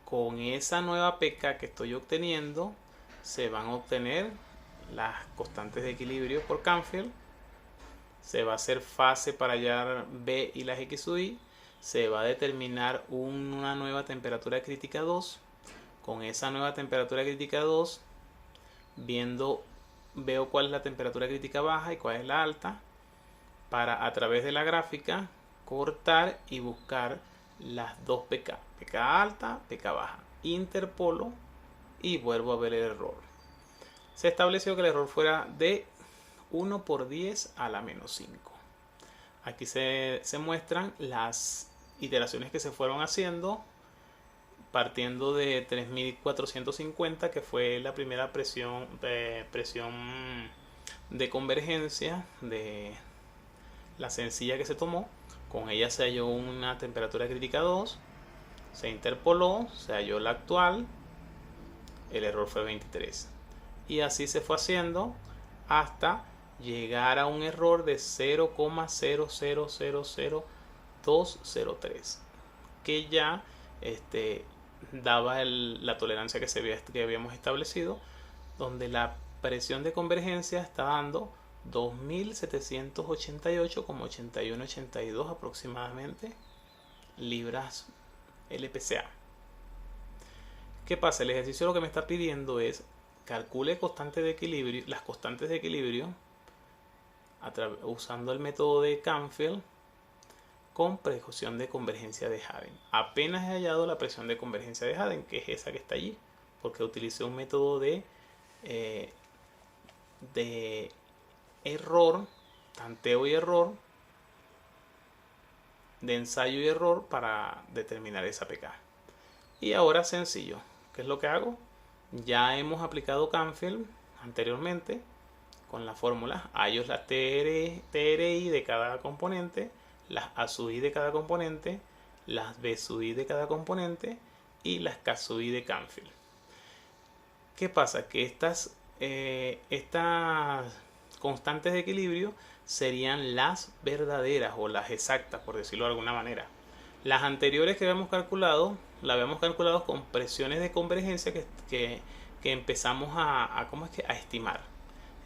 Con esa nueva pK que estoy obteniendo, se van a obtener las constantes de equilibrio por Canfield. Se va a hacer fase para hallar B y las X sub I. Se va a determinar una nueva temperatura crítica 2. Con esa nueva temperatura crítica 2, veo cuál es la temperatura crítica baja y cuál es la alta, para a través de la gráfica cortar y buscar las dos pK, pK alta, pK baja, interpolo y vuelvo a ver el error. Se estableció que el error fuera de 1 por 10 a la menos 5. Aquí se muestran las iteraciones que se fueron haciendo, partiendo de 3450, que fue la primera presión de convergencia de la sencilla que se tomó. Con ella se halló una temperatura crítica 2, se interpoló, se halló la actual, el error fue 23. Y así se fue haciendo hasta llegar a un error de 0,0000203, que ya daba la tolerancia que habíamos establecido, donde la presión de convergencia está dando 2788,8182 aproximadamente libras LPCA. ¿Qué pasa? El ejercicio lo que me está pidiendo es calcule constantes de equilibrio, las constantes de equilibrio usando el método de Canfield con presión de convergencia de Haden. Apenas he hallado la presión de convergencia de Haden, que es esa que está allí, porque utilicé un método de error, tanteo y error, de ensayo y error para determinar esa pK. Y ahora sencillo, ¿qué es lo que hago? Ya hemos aplicado Canfield anteriormente con la fórmula, hallo las TRI de cada componente, las A sub I de cada componente, las B sub I de cada componente y las K sub I de Canfield. ¿Qué pasa? Que estas constantes de equilibrio serían las verdaderas o las exactas, por decirlo de alguna manera. Las anteriores que habíamos calculado, las habíamos calculado con presiones de convergencia que empezamos a estimar.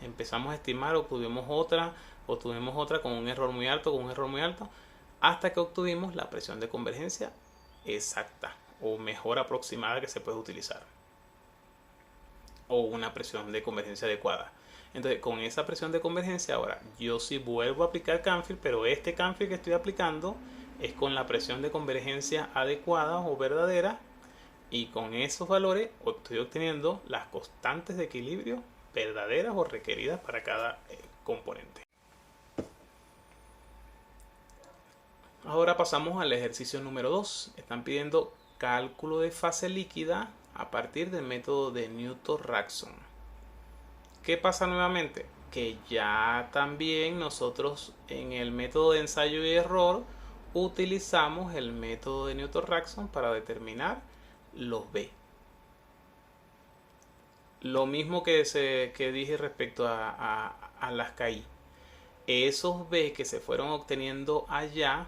Empezamos a estimar, obtuvimos otra con un error muy alto, hasta que obtuvimos la presión de convergencia exacta o mejor aproximada que se puede utilizar, o una presión de convergencia adecuada. Entonces, con esa presión de convergencia, ahora yo sí vuelvo a aplicar Canfield, pero este Canfield que estoy aplicando es con la presión de convergencia adecuada o verdadera, y con esos valores estoy obteniendo las constantes de equilibrio verdaderas o requeridas para cada componente. Ahora pasamos al ejercicio número 2. Están pidiendo cálculo de fase líquida a partir del método de Newton-Raphson. ¿Qué pasa nuevamente? Que ya también nosotros en el método de ensayo y error utilizamos el método de Newton-Raphson para determinar los B. Lo mismo que dije respecto a las KI. Esos B que se fueron obteniendo allá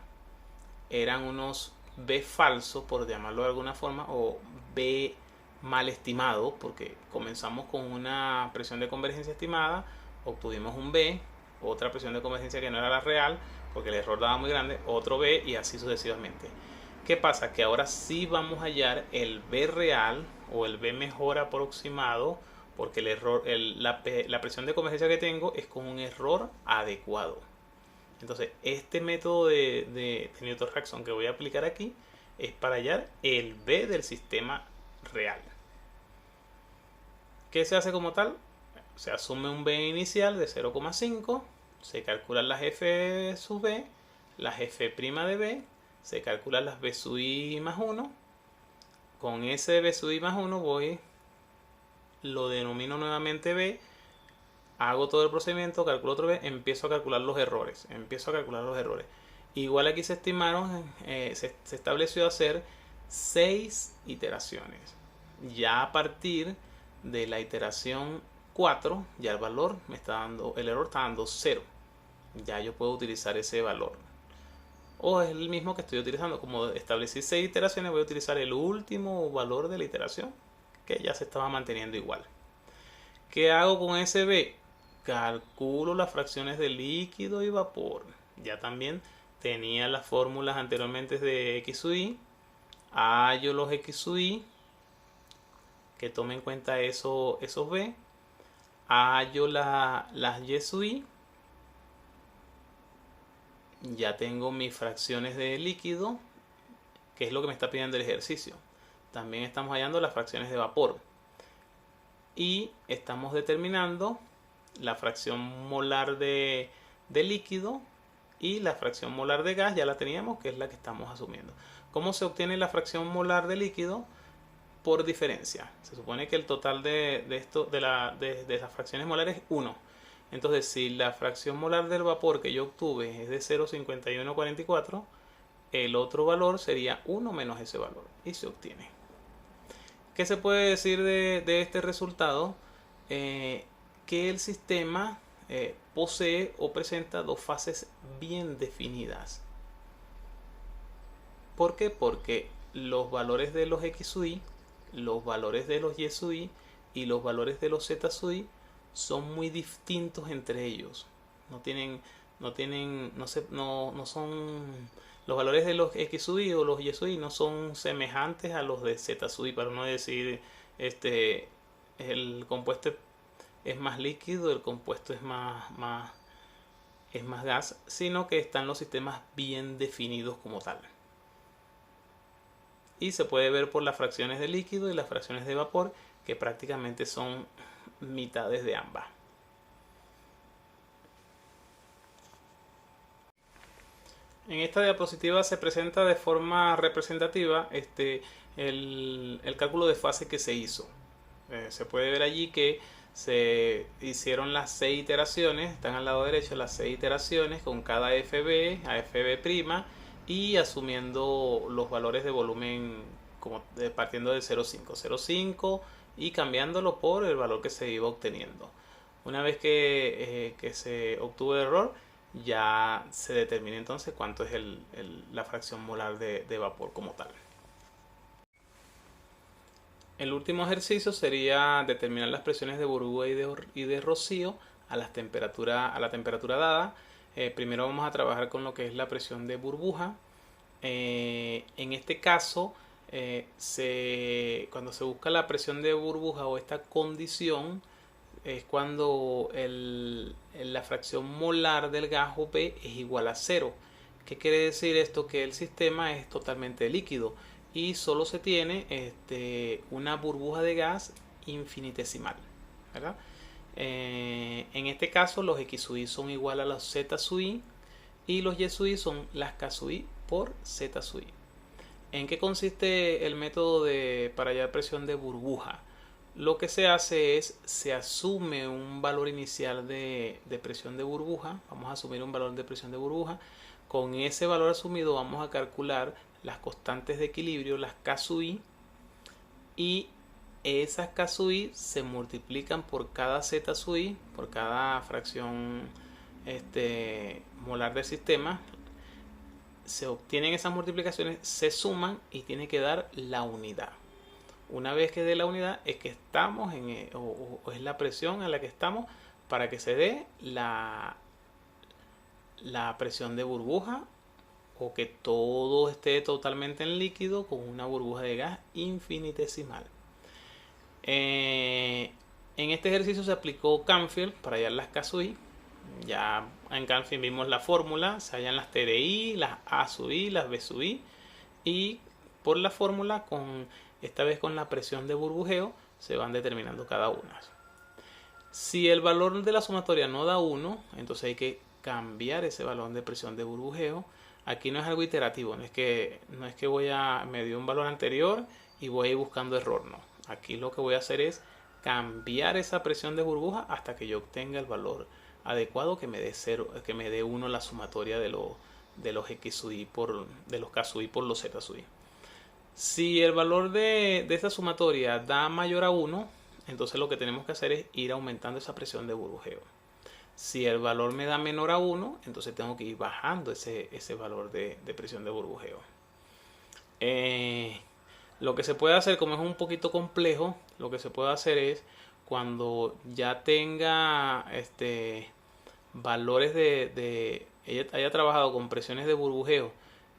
eran unos B falsos, por llamarlo de alguna forma, o B mal estimado, porque comenzamos con una presión de convergencia estimada, obtuvimos un B, otra presión de convergencia que no era la real, porque el error daba muy grande, otro B y así sucesivamente. ¿Qué pasa? Que ahora sí vamos a hallar el B real o el B mejor aproximado, porque la presión de convergencia que tengo es con un error adecuado. Entonces, este método de Newton-Raphson que voy a aplicar aquí es para hallar el B del sistema real. ¿Qué se hace como tal? Se asume un B inicial de 0,5, se calculan las F sub B, las F' de B, se calculan las B sub I más 1. Con ese B sub I más 1 lo denomino nuevamente B, hago todo el procedimiento, calculo otro B, empiezo a calcular los errores. Igual aquí se estimaron, se estableció hacer 6 iteraciones. Ya a partir de la iteración 4, ya el valor el error está dando 0. Ya yo puedo utilizar ese valor. O es el mismo que estoy utilizando. Como establecí 6 iteraciones, voy a utilizar el último valor de la iteración, que ya se estaba manteniendo igual. ¿Qué hago con ese B? Calculo las fracciones de líquido y vapor. Ya también tenía las fórmulas anteriormente de X sub I. Hallo los X sub I, que tome en cuenta esos B. Hallo las Y sub I. Ya tengo mis fracciones de líquido, que es lo que me está pidiendo el ejercicio. También estamos hallando las fracciones de vapor. Y estamos determinando la fracción molar de líquido y la fracción molar de gas, ya la teníamos, que es la que estamos asumiendo. ¿Cómo se obtiene la fracción molar de líquido? Por diferencia. Se supone que el total de las fracciones molares es 1. Entonces, si la fracción molar del vapor que yo obtuve es de 0,5144, el otro valor sería 1 menos ese valor y se obtiene. ¿Qué se puede decir de este resultado? Que el sistema posee o presenta dos fases bien definidas. ¿Por qué? Porque los valores de los X sub I, los valores de los Y sub I y los valores de los Z sub I son muy distintos entre ellos. Los valores de los X sub I o los Y sub I no son semejantes a los de Z sub I, para no decir el compuesto es más líquido, el compuesto es más gas, sino que están los sistemas bien definidos como tal. Y se puede ver por las fracciones de líquido y las fracciones de vapor, que prácticamente son mitades de ambas. En esta diapositiva se presenta de forma representativa el cálculo de fase que se hizo. Se puede ver allí que se hicieron las 6 iteraciones, están al lado derecho las 6 iteraciones con cada FB, AFB' y asumiendo los valores de volumen partiendo de 0,5 y cambiándolo por el valor que se iba obteniendo. Una vez que se obtuvo el error, ya se determina entonces cuánto es la fracción molar de vapor como tal. El último ejercicio sería determinar las presiones de burbuja y de rocío a la temperatura dada. Primero vamos a trabajar con lo que es la presión de burbuja. En este caso, cuando se busca la presión de burbuja o esta condición, es cuando la fracción molar del gas OP es igual a 0. ¿Qué quiere decir esto? Que el sistema es totalmente líquido y solo se tiene una burbuja de gas infinitesimal, ¿verdad? En este caso los X sub I son igual a los Z sub I y los Y sub I son las K sub I por Z sub I. ¿En qué consiste el método para hallar presión de burbuja? Lo que se hace es, se asume un valor inicial de presión de burbuja. Vamos a asumir un valor de presión de burbuja. Con ese valor asumido vamos a calcular las constantes de equilibrio, las K sub I, y esas K sub I se multiplican por cada Z sub I, por cada fracción molar del sistema. Se obtienen esas multiplicaciones, se suman y tiene que dar la unidad. Una vez que dé la unidad es que estamos o es la presión a la que estamos para que se dé la presión de burbuja, o que todo esté totalmente en líquido con una burbuja de gas infinitesimal. En este ejercicio se aplicó Canfield para hallar las K sub I. Ya en Canfield vimos la fórmula, se hallan las T de I, las A sub I, las B sub I, y por la fórmula, esta vez con la presión de burbujeo, se van determinando cada una. Si el valor de la sumatoria no da 1, entonces hay que cambiar ese valor de presión de burbujeo. Aquí no es algo iterativo, no es que me dio un valor anterior y voy a ir buscando error, no. Aquí lo que voy a hacer es cambiar esa presión de burbuja hasta que yo obtenga el valor adecuado que me dé 0, que me dé 1 la sumatoria de los X sub I de los K sub I por los Z sub I. Si el valor de esta sumatoria da mayor a 1, entonces lo que tenemos que hacer es ir aumentando esa presión de burbujeo. Si el valor me da menor a 1, entonces tengo que ir bajando ese valor de presión de burbujeo. Lo que se puede hacer, como es un poquito complejo, lo que se puede hacer es cuando ya tenga valores haya trabajado con presiones de burbujeo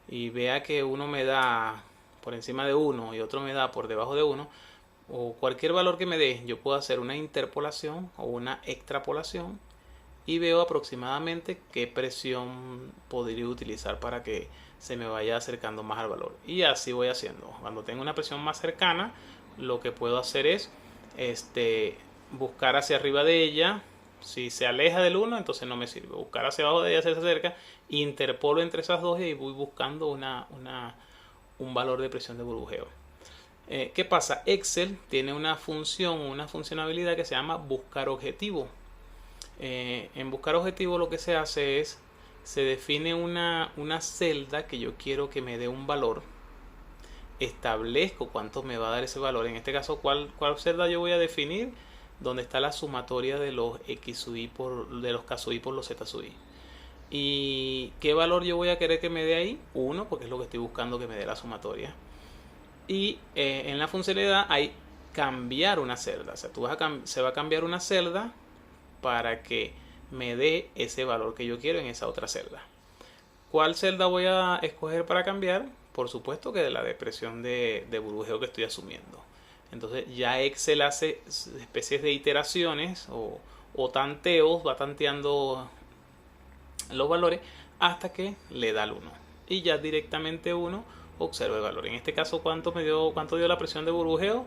y vea que uno me da por encima de 1 y otro me da por debajo de 1, o cualquier valor que me dé, yo puedo hacer una interpolación o una extrapolación y veo aproximadamente qué presión podría utilizar para que se me vaya acercando más al valor. Y así voy haciendo. Cuando tengo una presión más cercana, lo que puedo hacer es buscar hacia arriba de ella. Si se aleja del 1, entonces no me sirve. Buscar hacia abajo de ella, se acerca, interpolo entre esas dos y voy buscando un valor de presión de burbujeo. ¿Qué pasa? Excel tiene una funcionalidad que se llama buscar objetivo. En buscar objetivo lo que se hace es, se define una celda que yo quiero que me dé un valor, establezco cuánto me va a dar ese valor. En este caso, ¿cuál celda yo voy a definir? Donde está la sumatoria de los X sub I de los K sub I por los Z sub I. ¿Y qué valor yo voy a querer que me dé ahí? 1, porque es lo que estoy buscando que me dé la sumatoria. Y en la funcionalidad hay cambiar una celda. O sea, se va a cambiar una celda para que me dé ese valor que yo quiero en esa otra celda. ¿Cuál celda voy a escoger para cambiar? Por supuesto que de la depresión de burbujeo que estoy asumiendo. Entonces ya Excel hace especies de iteraciones o tanteos, va tanteando los valores hasta que le da el 1. Y ya directamente uno observa el valor. En este caso, ¿cuánto dio la presión de burbujeo?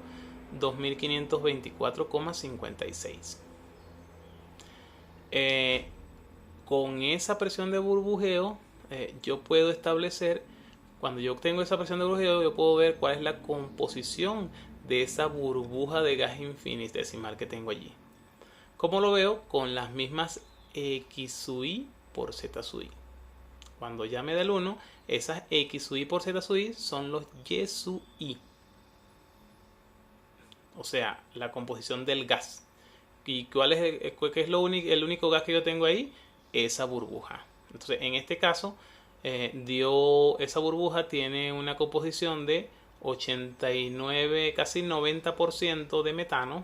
2524,56. Con esa presión de burbujeo yo puedo establecer, cuando yo obtengo esa presión de burbujeo, yo puedo ver cuál es la composición de esa burbuja de gas infinitesimal que tengo allí. ¿Cómo lo veo? Con las mismas X sub I por Z sub I. Cuando ya me da el 1, esas X sub I por Z sub I son los Y sub I. O sea, la composición del gas. ¿Y qué es el único gas que yo tengo ahí? Esa burbuja. Entonces, en este caso, esa burbuja tiene una composición de 89, casi 90% de metano.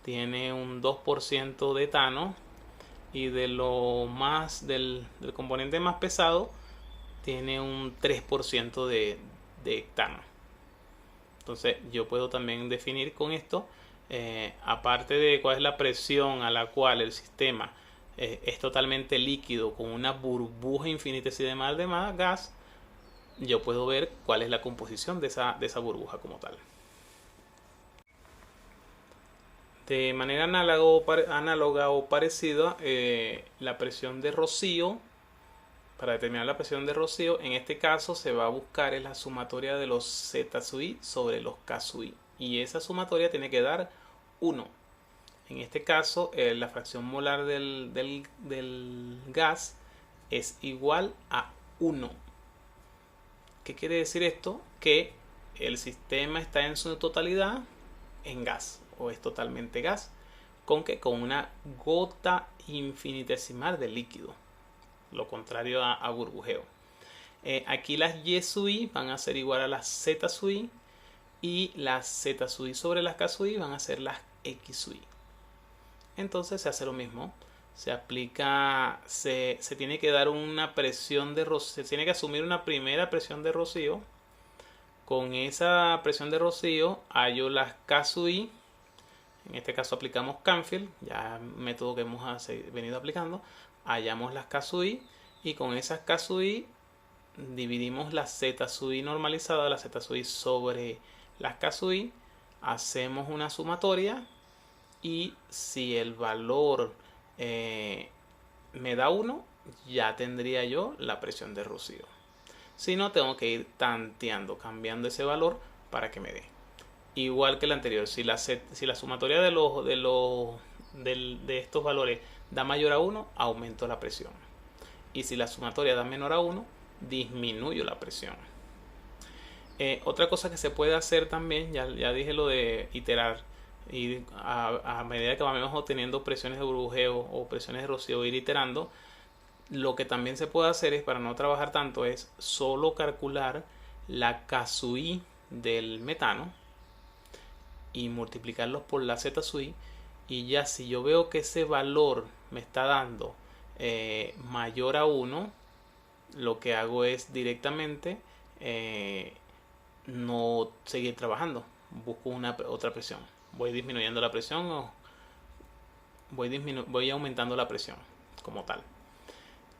Tiene un 2% de etano. Y del componente más pesado, tiene un 3% de hectano. Entonces, yo puedo también definir con esto, aparte de cuál es la presión a la cual el sistema es totalmente líquido con una burbuja infinitesimal de gas, yo puedo ver cuál es la composición de esa burbuja como tal. De manera análoga o parecida, la presión de rocío, para determinar la presión de rocío, en este caso se va a buscar la sumatoria de los Z sub I sobre los K sub I. Y esa sumatoria tiene que dar 1. En este caso, la fracción molar del gas es igual a 1. ¿Qué quiere decir esto? Que el sistema está en su totalidad en gas, o es totalmente gas, con una gota infinitesimal de líquido, lo contrario a burbujeo. Aquí las Y sub I van a ser igual a las Z sub I, y las Z sub I sobre las K sub I van a ser las X sub I. Entonces se hace lo mismo, se tiene que dar una presión de rocío, se tiene que asumir una primera presión de rocío. Con esa presión de rocío hallo las K sub I, en este caso aplicamos Canfield, ya método que hemos venido aplicando, hallamos las K sub i y con esas K sub i dividimos la Z sub i normalizada, la Z sub i sobre las K sub i, hacemos una sumatoria y si el valor me da 1, ya tendría yo la presión de rocío. Si no, tengo que ir tanteando, cambiando ese valor para que me dé. Igual que el anterior, si la sumatoria de estos valores da mayor a 1, aumento la presión. Y si la sumatoria da menor a 1, disminuyo la presión. Otra cosa que se puede hacer también, ya dije lo de iterar, y a medida que vamos obteniendo presiones de burbujeo o presiones de rocío, ir iterando. Lo que también se puede hacer es, para no trabajar tanto, es solo calcular la K sub i del metano y multiplicarlos por la Z sub i, y ya si yo veo que ese valor me está dando mayor a 1, lo que hago es directamente no seguir trabajando, busco otra presión, voy disminuyendo la presión o voy aumentando la presión como tal.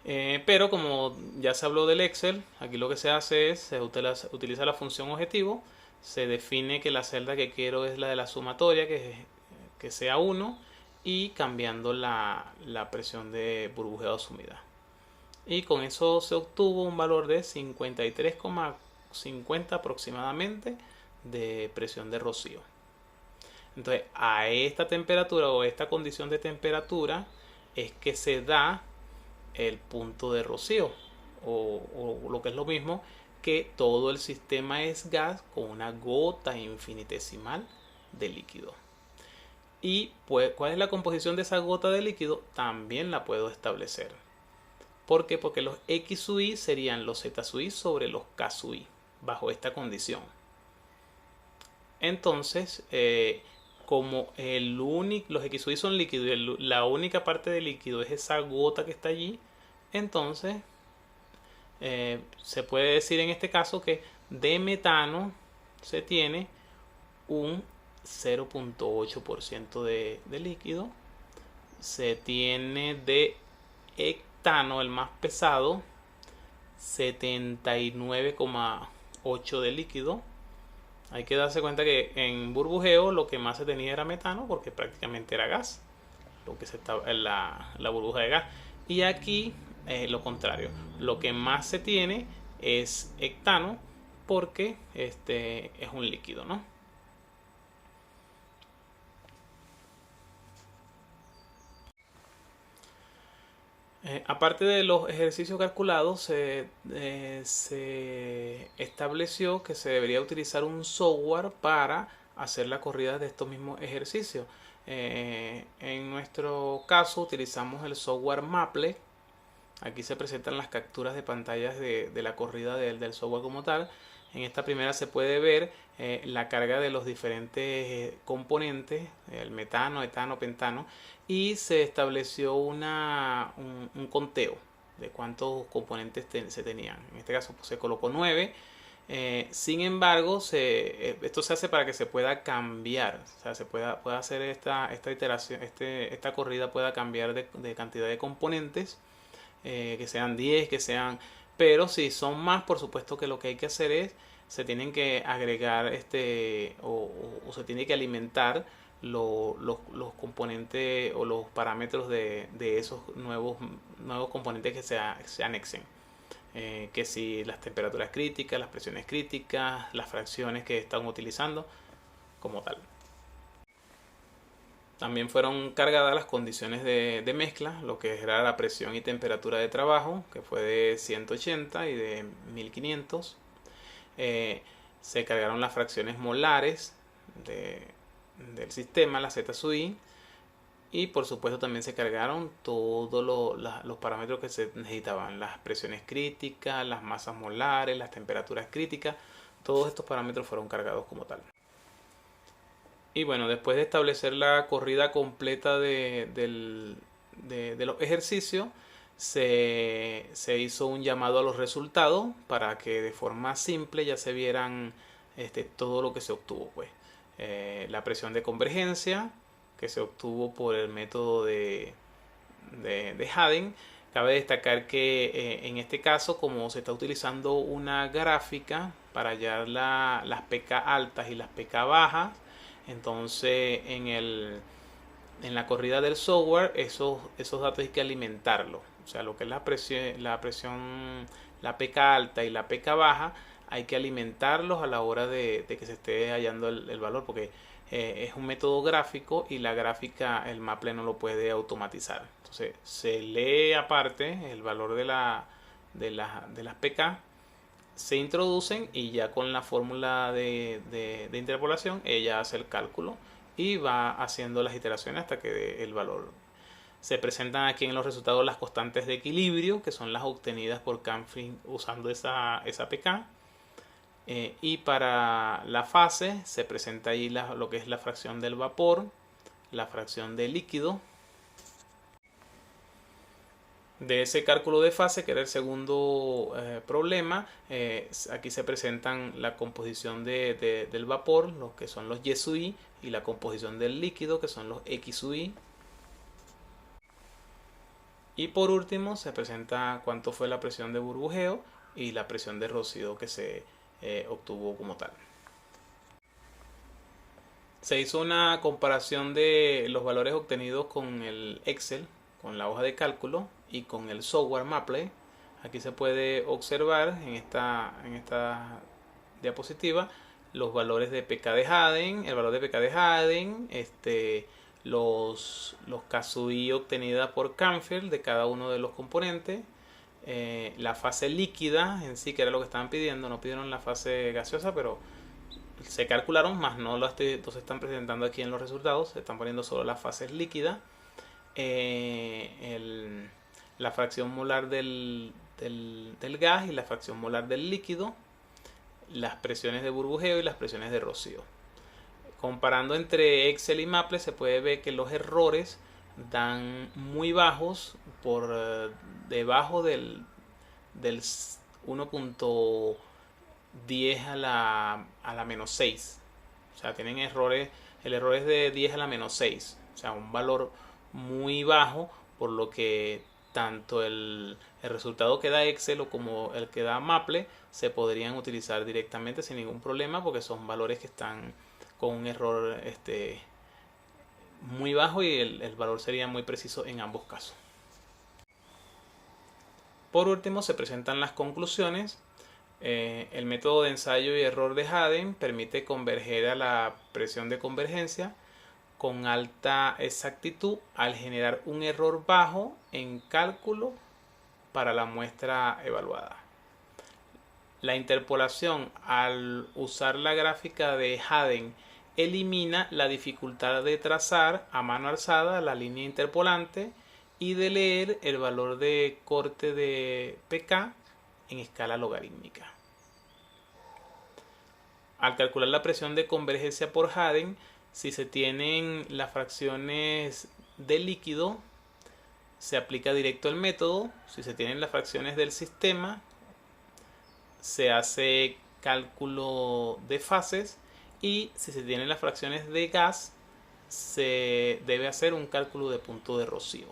Pero como ya se habló del Excel, aquí lo que se hace es, se utiliza la función objetivo, se define que la celda que quiero es la de la sumatoria, que sea 1, y cambiando la presión de burbujeo asumida. Y con eso se obtuvo un valor de 53,50 aproximadamente de presión de rocío. Entonces, a esta temperatura o esta condición de temperatura es que se da el punto de rocío, o lo que es lo mismo, que todo el sistema es gas con una gota infinitesimal de líquido. Y pues, ¿cuál es la composición de esa gota de líquido? También la puedo establecer. ¿Por qué? Porque los X sub i serían los Z sub i sobre los K sub i, bajo esta condición. Entonces, como los X sub i son líquidos y la única parte de líquido es esa gota que está allí, entonces se puede decir en este caso que de metano se tiene un 0,8% de líquido, se tiene de hectano, el más pesado, 79,8 de líquido. Hay que darse cuenta que en burbujeo lo que más se tenía era metano, porque prácticamente era gas, lo que se estaba en la burbuja de gas. Y aquí lo contrario, lo que más se tiene es hectano, porque es un líquido, ¿no? Aparte de los ejercicios calculados, se estableció que se debería utilizar un software para hacer la corrida de estos mismos ejercicios. En nuestro caso utilizamos el software Maple. Aquí se presentan las capturas de pantallas de la corrida del software como tal. En esta primera se puede ver la carga de los diferentes componentes, el metano, etano, pentano, y se estableció un conteo de cuántos componentes se tenían. En este caso pues, se colocó 9. Sin embargo, esto se hace para que se pueda cambiar, o sea, se pueda hacer esta iteración, esta corrida pueda cambiar de cantidad de componentes, que sean 10, que sean... Pero si son más, por supuesto que lo que hay que hacer es, se tienen que agregar o se tiene que alimentar los componentes o los parámetros de esos nuevos componentes que se anexen. Que si las temperaturas críticas, las presiones críticas, las fracciones que están utilizando como tal. También fueron cargadas las condiciones de mezcla, lo que era la presión y temperatura de trabajo, que fue de 180 y de 1500. Se cargaron las fracciones molares del sistema, la Z sub i, y por supuesto también se cargaron todos los parámetros que se necesitaban, las presiones críticas, las masas molares, las temperaturas críticas. Todos estos parámetros fueron cargados como tal. Y bueno, después de establecer la corrida completa de los ejercicios, se hizo un llamado a los resultados para que de forma simple ya se vieran todo lo que se obtuvo, pues. La presión de convergencia, que se obtuvo por el método de Haden. Cabe destacar que en este caso, como se está utilizando una gráfica para hallar las pK altas y las pK bajas, entonces en la corrida del software esos datos hay que alimentarlos. O sea, lo que es la pK alta y la pK baja, hay que alimentarlos a la hora de que se esté hallando el valor, porque es un método gráfico y la gráfica el Maple no lo puede automatizar. Entonces se lee aparte el valor de las pK, se introducen y ya con la fórmula de interpolación ella hace el cálculo y va haciendo las iteraciones hasta que dé el valor. Se presentan aquí en los resultados las constantes de equilibrio, que son las obtenidas por Canfield usando esa pK. Y para la fase se presenta ahí lo que es la fracción del vapor, la fracción del líquido. De ese cálculo de fase, que era el segundo problema, aquí se presentan la composición del vapor, lo que son los Y sub I, y la composición del líquido, que son los X sub I. Y por último se presenta cuánto fue la presión de burbujeo y la presión de rocío que se obtuvo como tal. Se hizo una comparación de los valores obtenidos con el Excel, con la hoja de cálculo, y con el software Maple. Aquí se puede observar en esta diapositiva los valores de pK de Haden, el valor de pK de Haden, los KSUI obtenida por Canfield de cada uno de los componentes, la fase líquida en sí, que era lo que estaban pidiendo. No pidieron la fase gaseosa, pero se calcularon, más no lo se están presentando aquí en los resultados. Se están poniendo solo las fases líquidas, la fracción molar del gas y la fracción molar del líquido, las presiones de burbujeo y las presiones de rocío. Comparando entre Excel y Maple, se puede ver que los errores dan muy bajos, por debajo del 1.10 a la menos 6. O sea, tienen errores, el error es de 10 a la menos 6. O sea, un valor muy bajo, por lo que tanto el resultado que da Excel o como el que da Maple se podrían utilizar directamente sin ningún problema, porque son valores que están con un error muy bajo y el valor sería muy preciso en ambos casos. Por último se presentan las conclusiones. El método de ensayo y error de Haden permite converger a la presión de convergencia con alta exactitud al generar un error bajo en cálculo para la muestra evaluada. La interpolación, al usar la gráfica de Haden, elimina la dificultad de trazar a mano alzada la línea interpolante y de leer el valor de corte de pK en escala logarítmica. Al calcular la presión de convergencia por Haden, si se tienen las fracciones de líquido, se aplica directo el método. Si se tienen las fracciones del sistema, se hace cálculo de fases, y si se tienen las fracciones de gas, se debe hacer un cálculo de punto de rocío.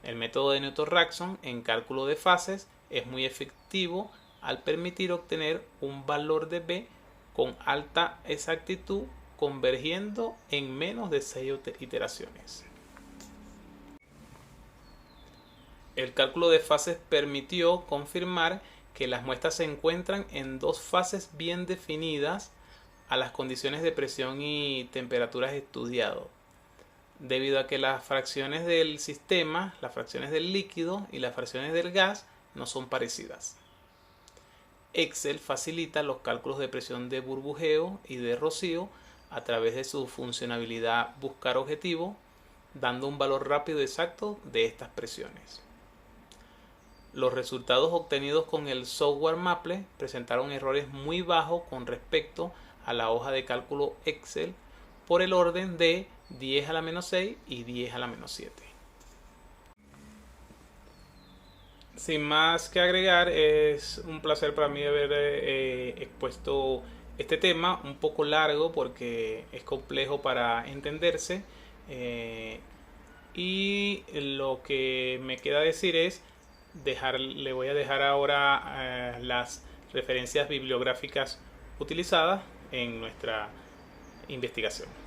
El método de Newton-Raphson en cálculo de fases es muy efectivo al permitir obtener un valor de B con alta exactitud, convergiendo en menos de 6 iteraciones. El cálculo de fases permitió confirmar que las muestras se encuentran en dos fases bien definidas a las condiciones de presión y temperaturas estudiadas, debido a que las fracciones del sistema, las fracciones del líquido y las fracciones del gas no son parecidas. Excel facilita los cálculos de presión de burbujeo y de rocío a través de su funcionalidad buscar objetivo, dando un valor rápido y exacto de estas presiones. Los resultados obtenidos con el software Maple presentaron errores muy bajos con respecto a la hoja de cálculo Excel, por el orden de 10 a la menos 6 y 10 a la menos 7. Sin más que agregar, es un placer para mí haber expuesto este tema un poco largo porque es complejo para entenderse. Y lo que me queda decir es le voy a dejar ahora las referencias bibliográficas utilizadas en nuestra investigación.